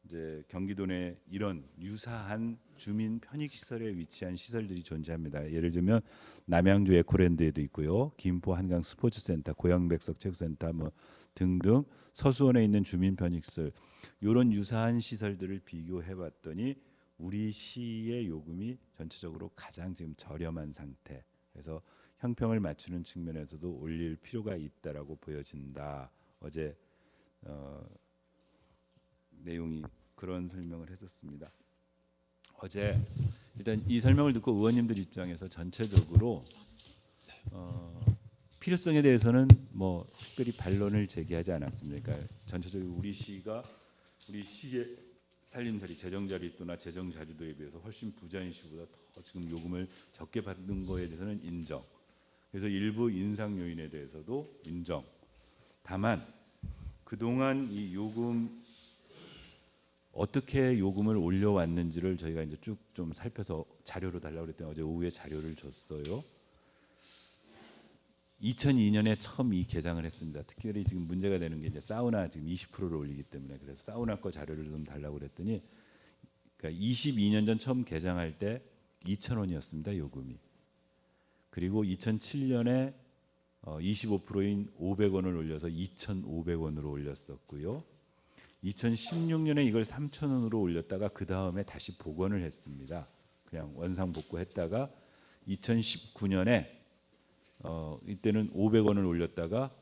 이제 경기도 내 이런 유사한 주민 편익시설에 위치한 시설들이 존재합니다. 예를 들면 남양주 에코랜드에도 있고요, 김포 한강 스포츠센터, 고양백석 체육센터 뭐 등등 서수원에 있는 주민 편익시설 이런 유사한 시설들을 비교해봤더니 우리 시의 요금이 전체적으로 가장 지금 저렴한 상태. 그래서 형평을 맞추는 측면에서도 올릴 필요가 있다라고 보여진다. 어제 내용이 그런 설명을 했었습니다. 어제 일단 이 설명을 듣고 의원님들 입장에서 전체적으로 필요성에 대해서는 뭐 특별히 반론을 제기하지 않았습니다. 그러니까 전체적으로 우리 시의 살림살이 재정자립도나 재정자주도에 비해서 훨씬 부자인 시보다 더 지금 요금을 적게 받는 거에 대해서는 인정. 그래서 일부 인상 요인에 대해서도 인정. 다만 그동안 이 요금 어떻게 요금을 올려왔는지를 저희가 이제 쭉 좀 살펴서 자료로 달라고 그랬더니 어제 오후에 자료를 줬어요. 2002년에 처음 이 개장을 했습니다. 특별히 지금 문제가 되는 게 이제 사우나 지금 20%를 올리기 때문에 그래서 사우나 거 자료를 좀 달라고 그랬더니 그러니까 22년 전 처음 개장할 때 2,000원이었습니다. 요금이. 그리고 2007년에 25%인 500원을 올려서 2,500원으로 올렸었고요. 2016년에 이걸 3,000원으로 올렸다가 그 다음에 다시 복원을 했습니다. 그냥 원상복구했다가 2019년에 이때는 500원을 올렸다가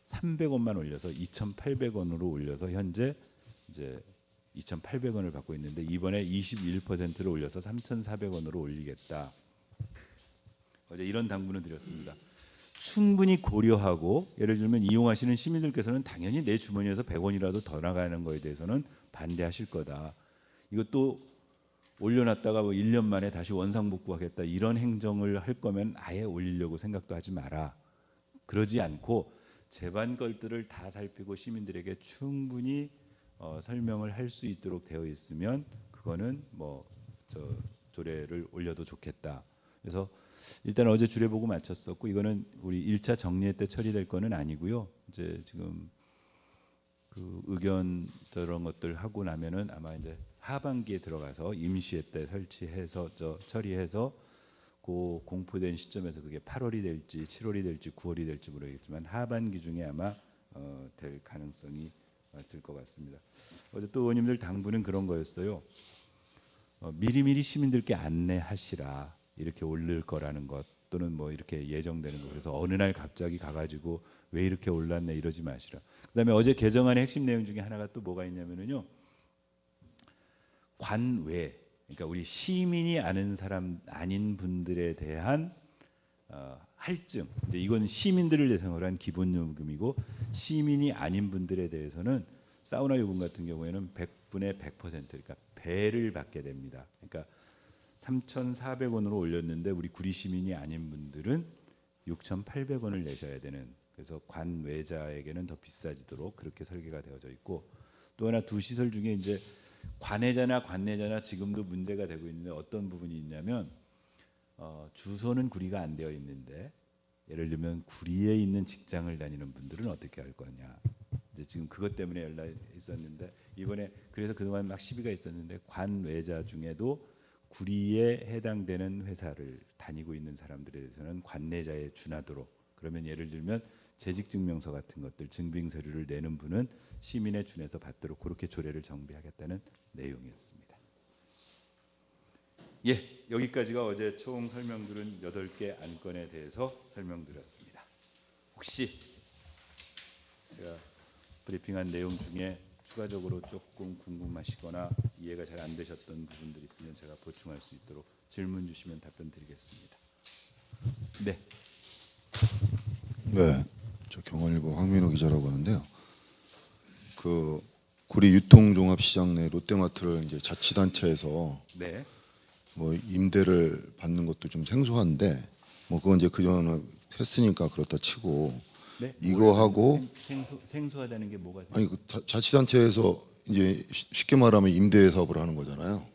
300원만 올려서 2,800원으로 올려서 현재 이제 2,800원을 받고 있는데 이번에 21%를 올려서 3,400원으로 올리겠다. 어제 이런 당부는 드렸습니다. 충분히 고려하고 예를 들면 이용하시는 시민들께서는 당연히 내 주머니에서 100원이라도 더 나가는 거에 대해서는 반대하실 거다. 이것도 올려놨다가 뭐 1년 만에 다시 원상복구하겠다 이런 행정을 할 거면 아예 올리려고 생각도 하지 마라. 그러지 않고 제반 것들을 다 살피고 시민들에게 충분히 설명을 할 수 있도록 되어 있으면 그거는 뭐 조례를 올려도 좋겠다. 그래서 일단 어제 주례 보고 마쳤었고 이거는 우리 1차 정리회 때 처리될 거는 아니고요. 이제 지금 그 의견 저런 것들 하고 나면은 아마 이제 하반기에 들어가서 임시회 때 설치해서 처리해서 그 공포된 시점에서 그게 8월이 될지 7월이 될지 9월이 될지 모르겠지만 하반기 중에 아마 될 가능성이 있을 것 같습니다. 어제 또 의원님들 당부는 그런 거였어요. 미리미리 시민들께 안내하시라. 이렇게 올릴 거라는 것 또는 뭐 이렇게 예정되는 거. 그래서 어느 날 갑자기 가가지고 왜 이렇게 올랐네 이러지 마시라. 그다음에 어제 개정안의 핵심 내용 중에 하나가 또 뭐가 있냐면요. 관외, 그러니까 우리 시민이 아는 사람 아닌 분들에 대한 할증. 이제 이건 시민들을 대상으로 한 기본 요금이고 시민이 아닌 분들에 대해서는 사우나 요금 같은 경우에는 100분의 100% 그러니까 배를 받게 됩니다. 그러니까 3,400원으로 올렸는데 우리 구리 시민이 아닌 분들은 6,800원을 내셔야 되는. 그래서 관외자에게는 더 비싸지도록 그렇게 설계가 되어져 있고 또 하나 두 시설 중에 이제 관외자나 관내자나 지금도 문제가 되고 있는데 어떤 부분이 있냐면 주소는 구리가 안 되어 있는데 예를 들면 구리에 있는 직장을 다니는 분들은 어떻게 할 거냐. 이제 지금 그것 때문에 연락이 있었는데 이번에 그래서 그동안 막 시비가 있었는데 관외자 중에도 구리에 해당되는 회사를 다니고 있는 사람들에 대해서는 관내자에 준하도록. 그러면 예를 들면 재직증명서 같은 것들 증빙 서류를 내는 분은 시민에 준해서 받도록 그렇게 조례를 정비하겠다는 내용이었습니다. 예, 여기까지가 어제 총 설명들은 8개 안건에 대해서 설명드렸습니다. 혹시 제가 브리핑한 내용 중에 추가적으로 조금 궁금하시거나 이해가 잘 안 되셨던 부분들이 있으면 제가 보충할 수 있도록 질문 주시면 답변 드리겠습니다. 네. 네, 저 경원일보 황민호 기자라고 하는데요. 그 구리 유통종합시장 내 롯데마트를 이제 자치단체에서 네. 뭐 임대를 받는 것도 좀 생소한데 뭐 그건 이제 그전에 했으니까 그렇다 치고 네. 이거 하고 생소하다는 게 뭐가 아니 그 자치단체에서 이제 쉽게 말하면 임대 사업을 하는 거잖아요.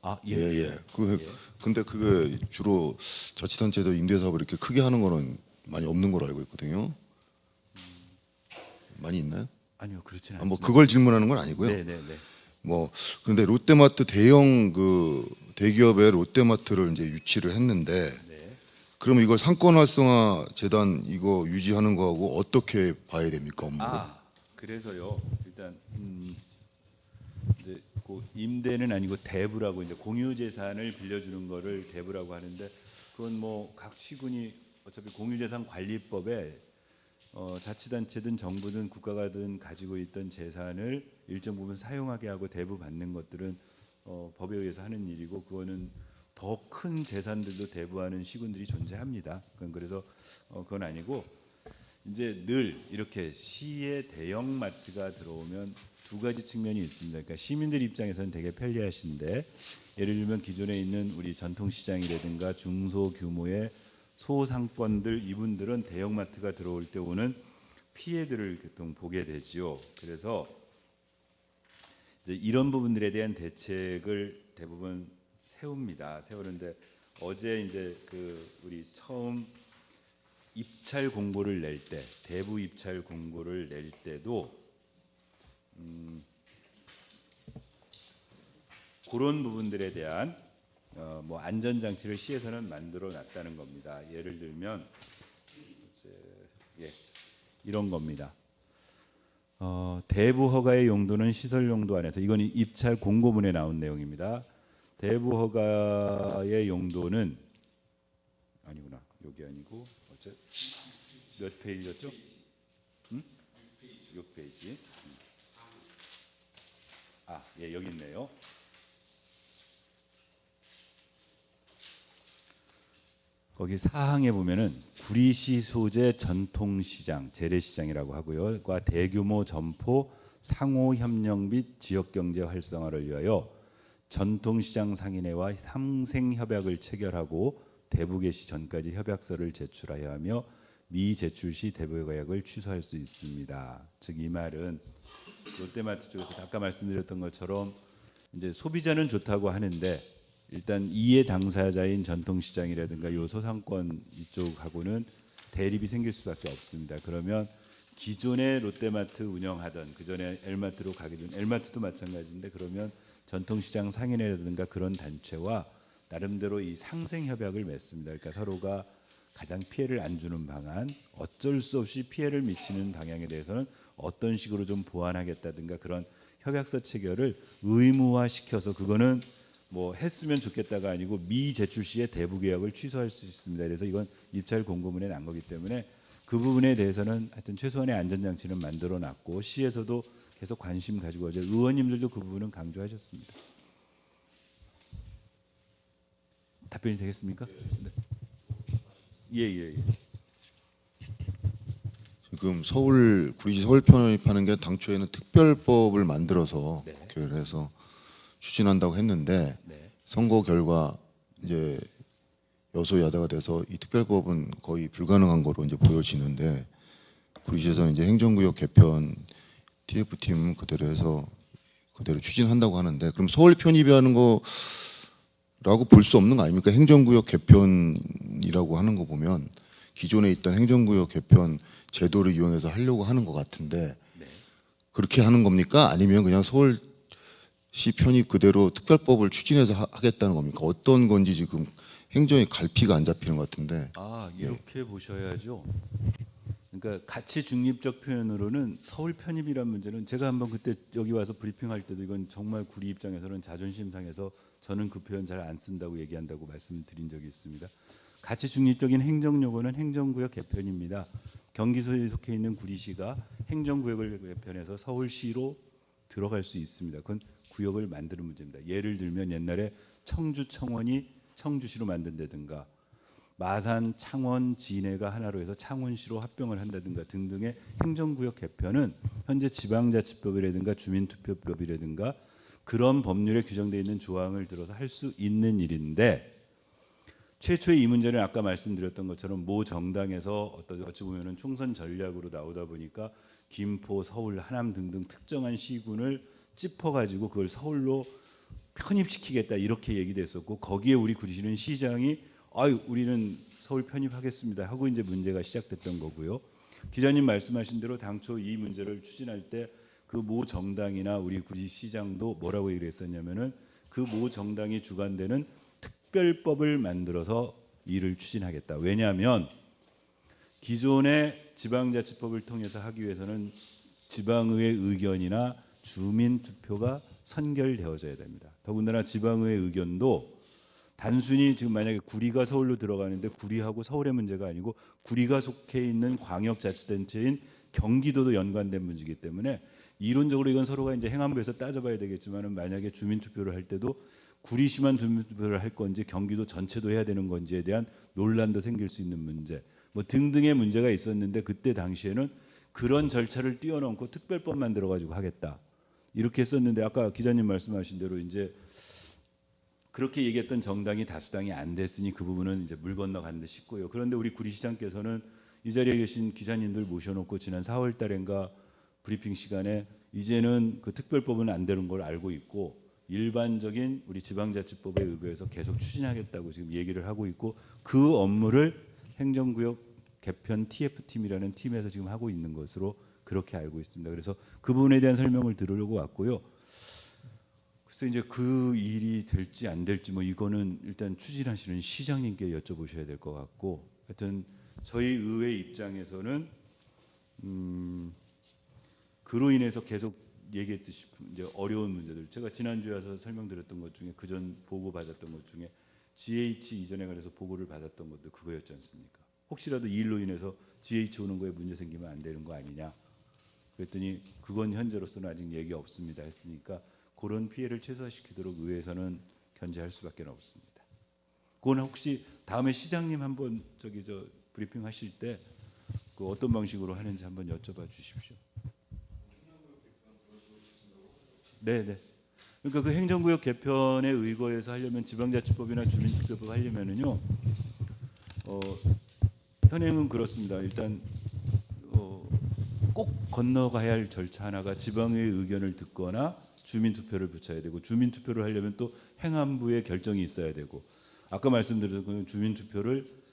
아, 예. 예. 근데 그게 주로 자치단체에서 임대 사업을 이렇게 크게 하는 거는 많이 없는 걸로 알고 있거든요. 많이 있나요? 아니요, 그렇지는 뭐 않습니다. 그걸 질문하는 건 아니고요. 네, 네, 네. 뭐 그런데 롯데마트 대형 그 대기업의 롯데마트를 이제 유치를 했는데 네. 그러면 이걸 상권 활성화 재단 이거 유지하는 거하고 어떻게 봐야 됩니까, 업무를? 아, 그래서요. 일단 이제 그 임대는 아니고 대부라고 이제 공유 재산을 빌려주는 거를 대부라고 하는데 그건 뭐 각 시군이 어차피 공유재산 관리법에 자치단체든 정부든 국가가든 가지고 있던 재산을 일정 부분 사용하게 하고 대부 받는 것들은 법에 의해서 하는 일이고 그거는 더 큰 재산들도 대부하는 시군들이 존재합니다. 그래서 그건 아니고 이제 늘 이렇게 시의 대형 마트가 들어오면 두 가지 측면이 있습니다. 그러니까 시민들 입장에서는 되게 편리하신데 예를 들면 기존에 있는 우리 전통시장이라든가 중소규모의 소상권들 이분들은 대형마트가 들어올 때 오는 피해들을 보통 보게 되지요. 그래서 이제 이런 부분들에 대한 대책을 대부분 세웁니다. 세우는데 어제 이제 그 우리 처음 입찰 공고를 낼 때, 대부 입찰 공고를 낼 때도 그런 부분들에 대한 뭐 안전 장치를 시에서는 만들어 놨다는 겁니다. 예를 들면 이런 겁니다. 대부 허가의 용도는 시설 용도 안에서 이건 입찰 공고문에 나온 내용입니다. 대부 허가의 용도는 아니구나. 여기 아니고 어째 몇 페이지였죠? 6페이지. 아, 예, 여기 있네요. 거기 사항에 보면은 구리시 소재 전통시장, 재래시장이라고 하고요. 과 대규모 점포 상호 협력 및 지역 경제 활성화를 위하여 전통시장 상인회와 상생 협약을 체결하고 대부 개시 전까지 협약서를 제출하여야 하며 미제출 시 대부 계약을 취소할 수 있습니다. 즉 이 말은 롯데마트 쪽에서 아까 말씀드렸던 것처럼 이제 소비자는 좋다고 하는데 일단 이해 당사자인 전통시장이라든가 요 소상권 이쪽하고는 대립이 생길 수밖에 없습니다. 그러면 기존의 롯데마트 운영하던 그전에 엘마트로 가게 된 엘마트도 마찬가지인데 그러면 전통시장 상인회라든가 그런 단체와 나름대로 이 상생협약을 맺습니다. 그러니까 서로가 가장 피해를 안 주는 방안, 어쩔 수 없이 피해를 미치는 방향에 대해서는 어떤 식으로 좀 보완하겠다든가 그런 협약서 체결을 의무화시켜서 그거는 뭐 했으면 좋겠다가 아니고 미제출 시에 대부 계약을 취소할 수 있습니다. 그래서 이건 입찰 공고문에 난 거기 때문에 그 부분에 대해서는 하여튼 최소한의 안전장치는 만들어 놨고 시에서도 계속 관심 가지고 어제 의원님들도 그 부분은 강조하셨습니다. 답변이 되겠습니까? 네. 예. 지금 서울 구리시 서울 편입하는 게 당초에는 특별법을 만들어서 네. 국회를 해서 추진한다고 했는데 네. 선거 결과 이제 여소야대가 돼서 이 특별법은 거의 불가능한 거로 이제 보여지는데 구리시에서는 이제 행정구역 개편 TF팀 그대로 해서 그대로 추진한다고 하는데 그럼 서울 편입이라는 거라고 볼 수 없는 거 아닙니까? 행정구역 개편이라고 하는 거 보면 기존에 있던 행정구역 개편 제도를 이용해서 하려고 하는 것 같은데 네. 그렇게 하는 겁니까? 아니면 그냥 서울시 편입 그대로 특별법을 추진해서 하겠다는 겁니까? 어떤 건지 지금 행정의 갈피가 안 잡히는 것 같은데. 아, 이렇게 보셔야죠. 그러니까 가치 중립적 표현으로는 서울 편입이란 문제는 제가 한번 그때 여기 와서 브리핑할 때도 이건 정말 구리 입장에서는 자존심 상해서 저는 그 표현 잘 안 쓴다고 얘기한다고 말씀드린 적이 있습니다. 가치 중립적인 행정용어는 행정구역 개편입니다. 경기도에 속해 있는 구리시가 행정구역을 개편해서 서울시로 들어갈 수 있습니다. 그건 구역을 만드는 문제입니다. 예를 들면 옛날에 청주 청원이 청주시로 만든다든가 마산, 창원, 진해가 하나로 해서 창원시로 합병을 한다든가 등등의 행정구역 개편은 현재 지방자치법이라든가 주민투표법이라든가 그런 법률에 규정되어 있는 조항을 들어서 할 수 있는 일인데, 최초의 이 문제는 아까 말씀드렸던 것처럼 모 정당에서 어찌 보면은 총선 전략으로 나오다 보니까 김포, 서울, 하남 등등 특정한 시군을 짚어가지고 그걸 서울로 편입시키겠다 이렇게 얘기됐었고, 거기에 우리 구리시는 시장이 아유 우리는 서울 편입하겠습니다 하고 이제 문제가 시작됐던 거고요. 기자님 말씀하신 대로 당초 이 문제를 추진할 때 그 모 정당이나 우리 구리시장도 뭐라고 얘기를 했었냐면은 그 모 정당이 주관되는 특별법을 만들어서 일을 추진하겠다. 왜냐하면 기존의 지방자치법을 통해서 하기 위해서는 지방의회 의견이나 주민투표가 선결되어져야 됩니다. 더군다나 지방의회 의견도 단순히 지금 만약에 구리가 서울로 들어가는데 구리하고 서울의 문제가 아니고 구리가 속해 있는 광역자치단체인 경기도도 연관된 문제이기 때문에 이론적으로 이건 서로가 이제 행안부에서 따져봐야 되겠지만은 만약에 주민투표를 할 때도 구리시만 주민투표를 할 건지 경기도 전체도 해야 되는 건지에 대한 논란도 생길 수 있는 문제 뭐 등등의 문제가 있었는데, 그때 당시에는 그런 절차를 뛰어넘고 특별법 만들어 가지고 하겠다 이렇게 했었는데, 아까 기자님 말씀하신 대로 이제 그렇게 얘기했던 정당이 다수당이 안 됐으니 그 부분은 이제 물 건너간 듯 싶고요. 그런데 우리 구리시장께서는 이 자리에 계신 기자님들 모셔놓고 지난 4월 달인가 브리핑 시간에 이제는 그 특별법은 안 되는 걸 알고 있고 일반적인 우리 지방자치법에 의거해서 계속 추진하겠다고 지금 얘기를 하고 있고, 그 업무를 행정구역 개편 TF팀이라는 팀에서 지금 하고 있는 것으로 그렇게 알고 있습니다. 그래서 그 부분에 대한 설명을 들으려고 왔고요. 글쎄 이제 그 일이 될지 안 될지 뭐 이거는 일단 추진하시는 시장님께 여쭤보셔야 될 것 같고, 하여튼 저희 의회 입장에서는 그로 인해서 계속 얘기했듯이 이제 어려운 문제들, 제가 지난주에 와서 설명드렸던 것 중에 그전 보고 받았던 것 중에 GH 이전에 관해서 보고를 받았던 것도 그거였지 않습니까? 혹시라도 이 일로 인해서 GH 오는 거에 문제 생기면 안 되는 거 아니냐 그랬더니 그건 현재로서는 아직 얘기 없습니다 했으니까 그런 피해를 최소화시키도록 의회에서는 견제할 수밖에 없습니다. 그건 혹시 다음에 시장님 한번 브리핑 하실 때 그 어떤 방식으로 하는지 한번 여쭤봐 주십시오. 네. 그러니까 그 행정구역 개편에 의거해서 하려면 지방자치법이나 주민투표법 하려면은요, 현행은 그렇습니다. 일단 꼭 건너가야 할 절차 하나가 지방의 의견을 듣거나 주민투표를 붙여야 되고, 주민투표를 하려면 또 행안부의 결정이 있어야 되고, 아까 말씀드린 주민투표를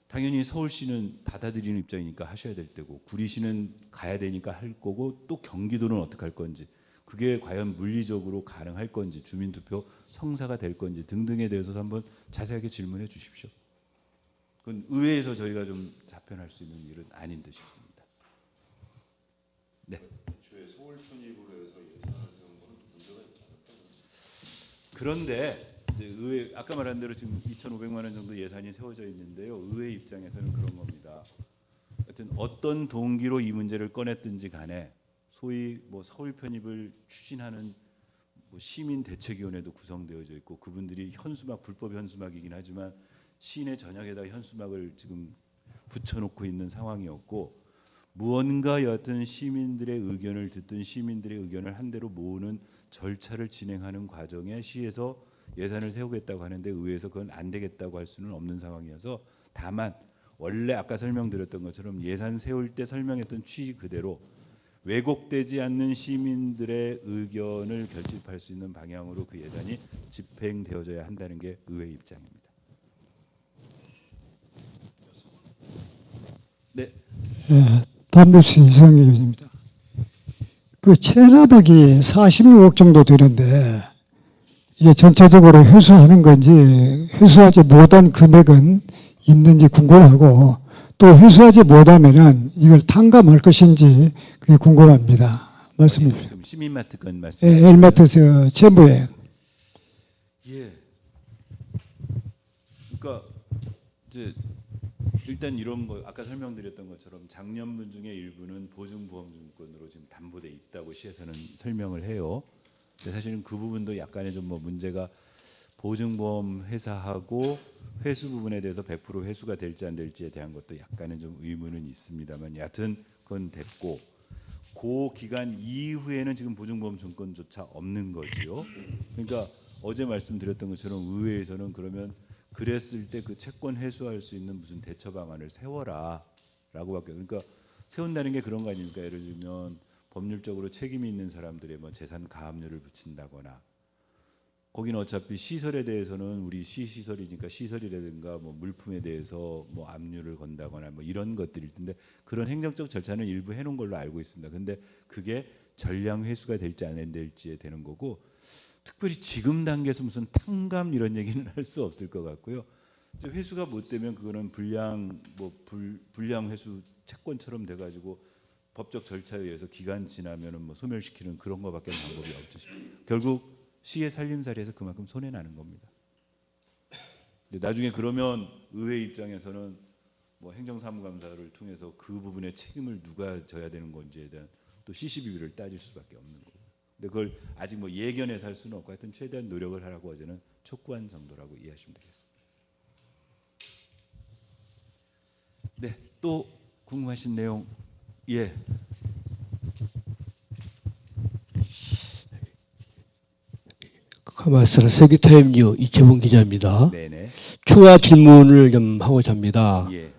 당연히 서울시는 받아들이는 입장이니까 하셔야 될 때고, 구리시는 가야 되니까 할 거고, 또 경기도는 어떻게 할 건지, 그게 과연 물리적으로 가능할 건지, 주민투표 성사가 될 건지 등등에 대해서 한번 자세하게 질문해 주십시오. 그건 의회에서 저희가 좀 답변할 수 있는 일은 아닌 듯 싶습니다. 네. 서울 편입으로 해서 예산을 세운 거는 문제가 있지 않을까? 그런데 이제 의회 아까 말한 대로 지금 2,500만 원 정도 예산이 세워져 있는데요. 의회 입장에서는 그런 겁니다. 하여튼 어떤 동기로 이 문제를 꺼냈든지 간에 소위 뭐 서울 편입을 추진하는 뭐 시민 대책위원회도 구성되어져 있고, 그분들이 현수막 불법 현수막이긴 하지만 시내 전역에다 현수막을 지금 붙여놓고 있는 상황이었고, 무언가 여하튼 시민들의 의견을 듣든 시민들의 의견을 한 대로 모으는 절차를 진행하는 과정에 시에서 예산을 세우겠다고 하는데 의회에서 그건 안 되겠다고 할 수는 없는 상황이어서, 다만 원래 아까 설명드렸던 것처럼 예산 세울 때 설명했던 취지 그대로 왜곡되지 않는 시민들의 의견을 결집할 수 있는 방향으로 그 예산이 집행되어져야 한다는 게 의회 입장입니다. 네. 담배수 이성희 의원입니다. 그 체납액이 46억 정도 되는데 이게 전체적으로 회수하는 건지 회수하지 못한 금액은 있는지 궁금하고, 또 회수하지 못하면은 이걸 탕감할 것인지 그게 궁금합니다. 말씀해 주세요. 지금 시민마트 건 말씀. 엘마트에서 채무액. 예. 그러니까 이제 일단 이런 거 아까 설명드렸던 것처럼 장년분 중에 일부는 보증보험증권으로 지금 담보돼 있다고 시에서는 설명을 해요. 근데 사실은 그 부분도 약간의 좀 뭐 문제가 보증보험 회사하고 회수 부분에 대해서 100% 회수가 될지 안 될지에 대한 것도 약간은 좀 의문은 있습니다만 여하튼 그건 됐고 그 기간 이후에는 지금 보증보험 증권조차 없는 거지요. 그러니까 어제 말씀드렸던 것처럼 의회에서는 그러면 그랬을 때 그 채권 회수할 수 있는 무슨 대처 방안을 세워라라고밖에 그러니까 세운다는 게 그런 거 아닙니까? 예를 들면 법률적으로 책임이 있는 사람들의 뭐 재산 가압류를 붙인다거나 거기는 어차피 시설에 대해서는 우리 시시설이니까 시설이라든가 뭐 물품에 대해서 뭐 압류를 건다거나 뭐 이런 것들일 텐데 그런 행정적 절차는 일부 해놓은 걸로 알고 있습니다. 근데 그게 전량 회수가 될지 안 될지에 되는 거고 특별히 지금 단계에서 무슨 탕감 이런 얘기는 할 수 없을 것 같고요. 이제 회수가 못 되면 그거는 불량 회수 채권처럼 돼가지고 법적 절차에 의해서 기간 지나면은 뭐 소멸시키는 그런 거밖에 방법이 없죠. 결국 시의 살림살이에서 그만큼 손해 나는 겁니다. 근데 나중에 그러면 의회 입장에서는 뭐 행정사무감사를 통해서 그 부분의 책임을 누가 져야 되는 건지에 대한 또 시시비비를 따질 수밖에 없는 거고. 근데 그걸 아직 뭐 예견해서 할 수는 없고 하여튼 최대한 노력을 하라고 어제는 촉구한 정도라고 이해하시면 되겠습니다. 네, 또 궁금하신 내용 예. 카마스라 세계타임뉴 이채봉 기자입니다. 네네. 추가 질문을 좀 하고자 합니다. 예.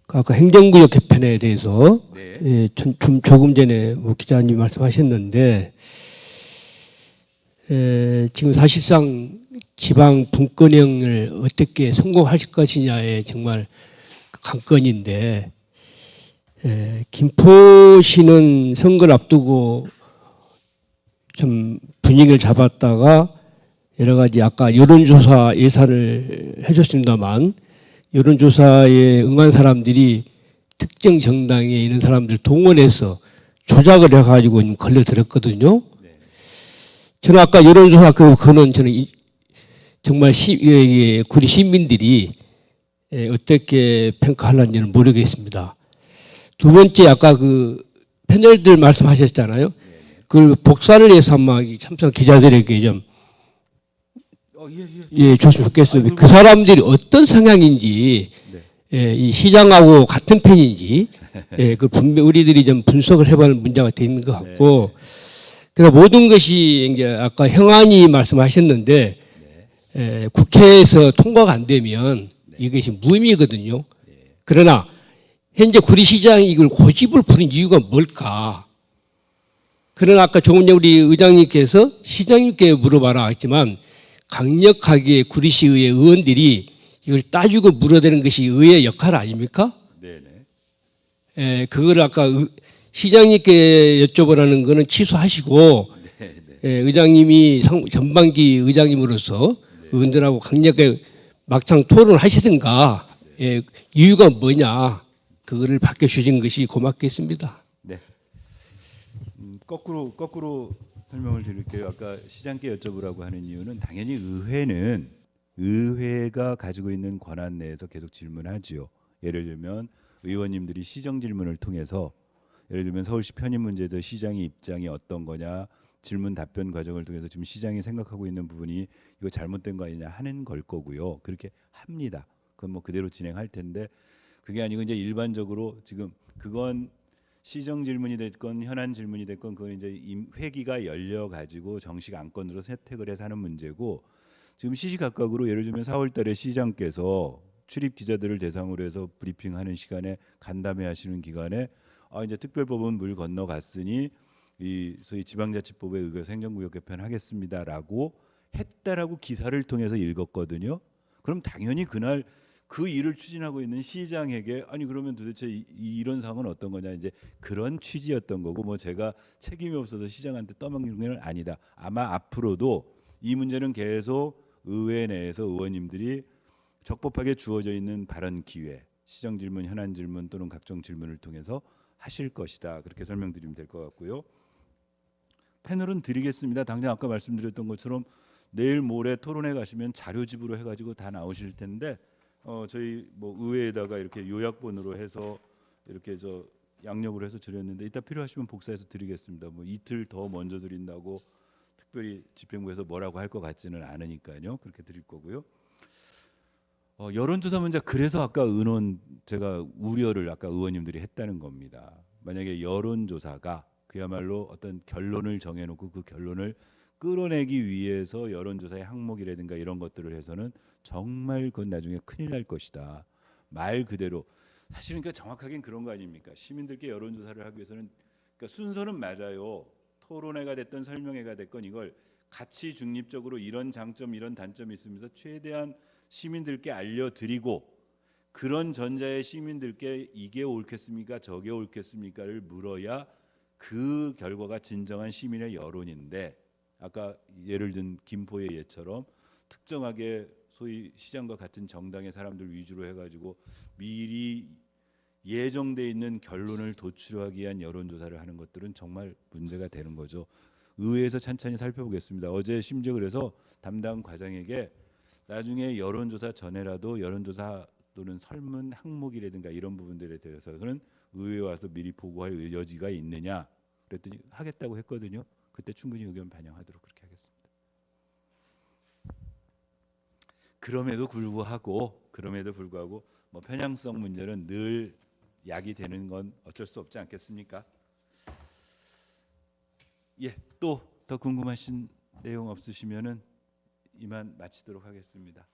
아까 행정구역 개편에 대해서 네. 예, 좀 조금 전에 뭐 기자님 말씀하셨는데 지금 사실상 지방 분권형을 어떻게 성공하실 것이냐에 정말 관건인데 김포시는 선거를 앞두고 좀 분위기를 잡았다가 여러 가지 아까 여론조사 예산을 해줬습니다만 여론조사에 응한 사람들이 특정 정당에 있는 사람들 동원해서 조작을 해가지고 걸려들었거든요. 저는 아까 여론조사 그거는 저는 정말 구리 시민들이 어떻게 평가하는지는 모르겠습니다. 두 번째 아까 그 패널들 말씀하셨잖아요. 그걸 복사를 해서 아마 참석 기자들에게 좀 예, 줬으면 좋겠습니다. 그 사람들이 어떤 성향인지 이 시장하고 같은 편인지 그 분명 우리들이 좀 분석을 해볼 문제가 돼 있는 것 같고 그래서 모든 것이 이제 아까 형안이 말씀하셨는데 국회에서 통과가 안 되면 이것이 무의미거든요. 그러나 현재 구리시장이 이걸 고집을 부린 이유가 뭘까? 그러나 아까 조금 전에 우리 의장님께서 시장님께 물어봐라 했지만 강력하게 구리시의회 의원들이 이걸 따지고 물어대는 것이 의회 역할 아닙니까? 네네. 그걸 아까 시장님께 여쭤보라는 거는 취소하시고 의장님이 전반기 의장님으로서 의원들하고 강력하게 막상 토론을 하시든가 이유가 뭐냐 그거를 밝혀주신 것이 고맙겠습니다. 네. 거꾸로 설명을 드릴게요. 아까 시장께 여쭤보라고 하는 이유는 당연히 의회가 가지고 있는 권한 내에서 계속 질문하지요. 예를 들면 의원님들이 시정 질문을 통해서 예를 들면 서울시 편입 문제에서 시장의 입장이 어떤 거냐 질문 답변 과정을 통해서 지금 시장이 생각하고 있는 부분이 이거 잘못된 거 아니냐 하는 걸 거고요. 그렇게 합니다. 그건 뭐 그대로 진행할 텐데 그게 아니고 이제 일반적으로 지금 그건 시정 질문이 됐건 현안 질문이 됐건 그건 이제 회기가 열려 가지고 정식 안건으로 채택을 해서 하는 문제고 지금 시시각각으로 예를 들면 4월달에 시장께서 출입 기자들을 대상으로 해서 브리핑하는 시간에 간담회하시는 기간에 이제 특별법은 물 건너갔으니 이 소위 지방자치법에 의거해서 행정구역 개편하겠습니다라고 했다라고 기사를 통해서 읽었거든요. 그럼 당연히 그날 그 일을 추진하고 있는 시장에게 아니 그러면 도대체 이런 상황은 어떤 거냐 이제 그런 취지였던 거고 뭐 제가 책임이 없어서 시장한테 떠넘기는 건 아니다. 아마 앞으로도 이 문제는 계속 의회 내에서 의원님들이 적법하게 주어져 있는 발언 기회, 시정 질문, 현안 질문 또는 각종 질문을 통해서 하실 것이다. 그렇게 설명드리면 될 것 같고요. 패널은 드리겠습니다. 당장 아까 말씀드렸던 것처럼 내일 모레 토론회 가시면 자료집으로 해가지고 다 나오실 텐데 저희 뭐 의회에다가 이렇게 요약본으로 해서 이렇게 양력으로 해서 드렸는데 이따 필요하시면 복사해서 드리겠습니다. 뭐 이틀 더 먼저 드린다고 특별히 집행부에서 뭐라고 할 것 같지는 않으니까요. 그렇게 드릴 거고요. 여론조사 문제 그래서 아까 제가 우려를 아까 의원님들이 했다는 겁니다. 만약에 여론조사가 그야말로 어떤 결론을 정해놓고 그 결론을 끌어내기 위해서 여론조사의 항목이라든가 이런 것들을 해서는 정말 그건 나중에 큰일 날 것이다. 말 그대로 사실은 그러니까 정확하게는 그런 거 아닙니까? 시민들께 여론조사를 하기 위해서는 그러니까 순서는 맞아요. 토론회가 됐든 설명회가 됐건 이걸 같이 중립적으로 이런 장점 이런 단점이 있으면서 최대한 시민들께 알려드리고 그런 전자의 시민들께 이게 옳겠습니까 저게 옳겠습니까를 물어야 그 결과가 진정한 시민의 여론인데 아까 예를 든 김포의 예처럼 특정하게 소위 시장과 같은 정당의 사람들 위주로 해가지고 미리 예정돼 있는 결론을 도출하기 위한 여론조사를 하는 것들은 정말 문제가 되는 거죠. 의회에서 찬찬히 살펴보겠습니다. 어제 심지어 그래서 담당 과장에게 나중에 여론조사 전에라도 여론조사 또는 설문 항목이라든가 이런 부분들에 대해서는 의회에 와서 미리 보고할 여지가 있느냐 그랬더니 하겠다고 했거든요. 그때 충분히 의견 반영하도록 그렇게 하겠습니다. 그럼에도 불구하고 뭐 편향성 문제는 늘 약이 되는 건 어쩔 수 없지 않겠습니까? 예, 또 더 궁금하신 내용 없으시면은 이만 마치도록 하겠습니다.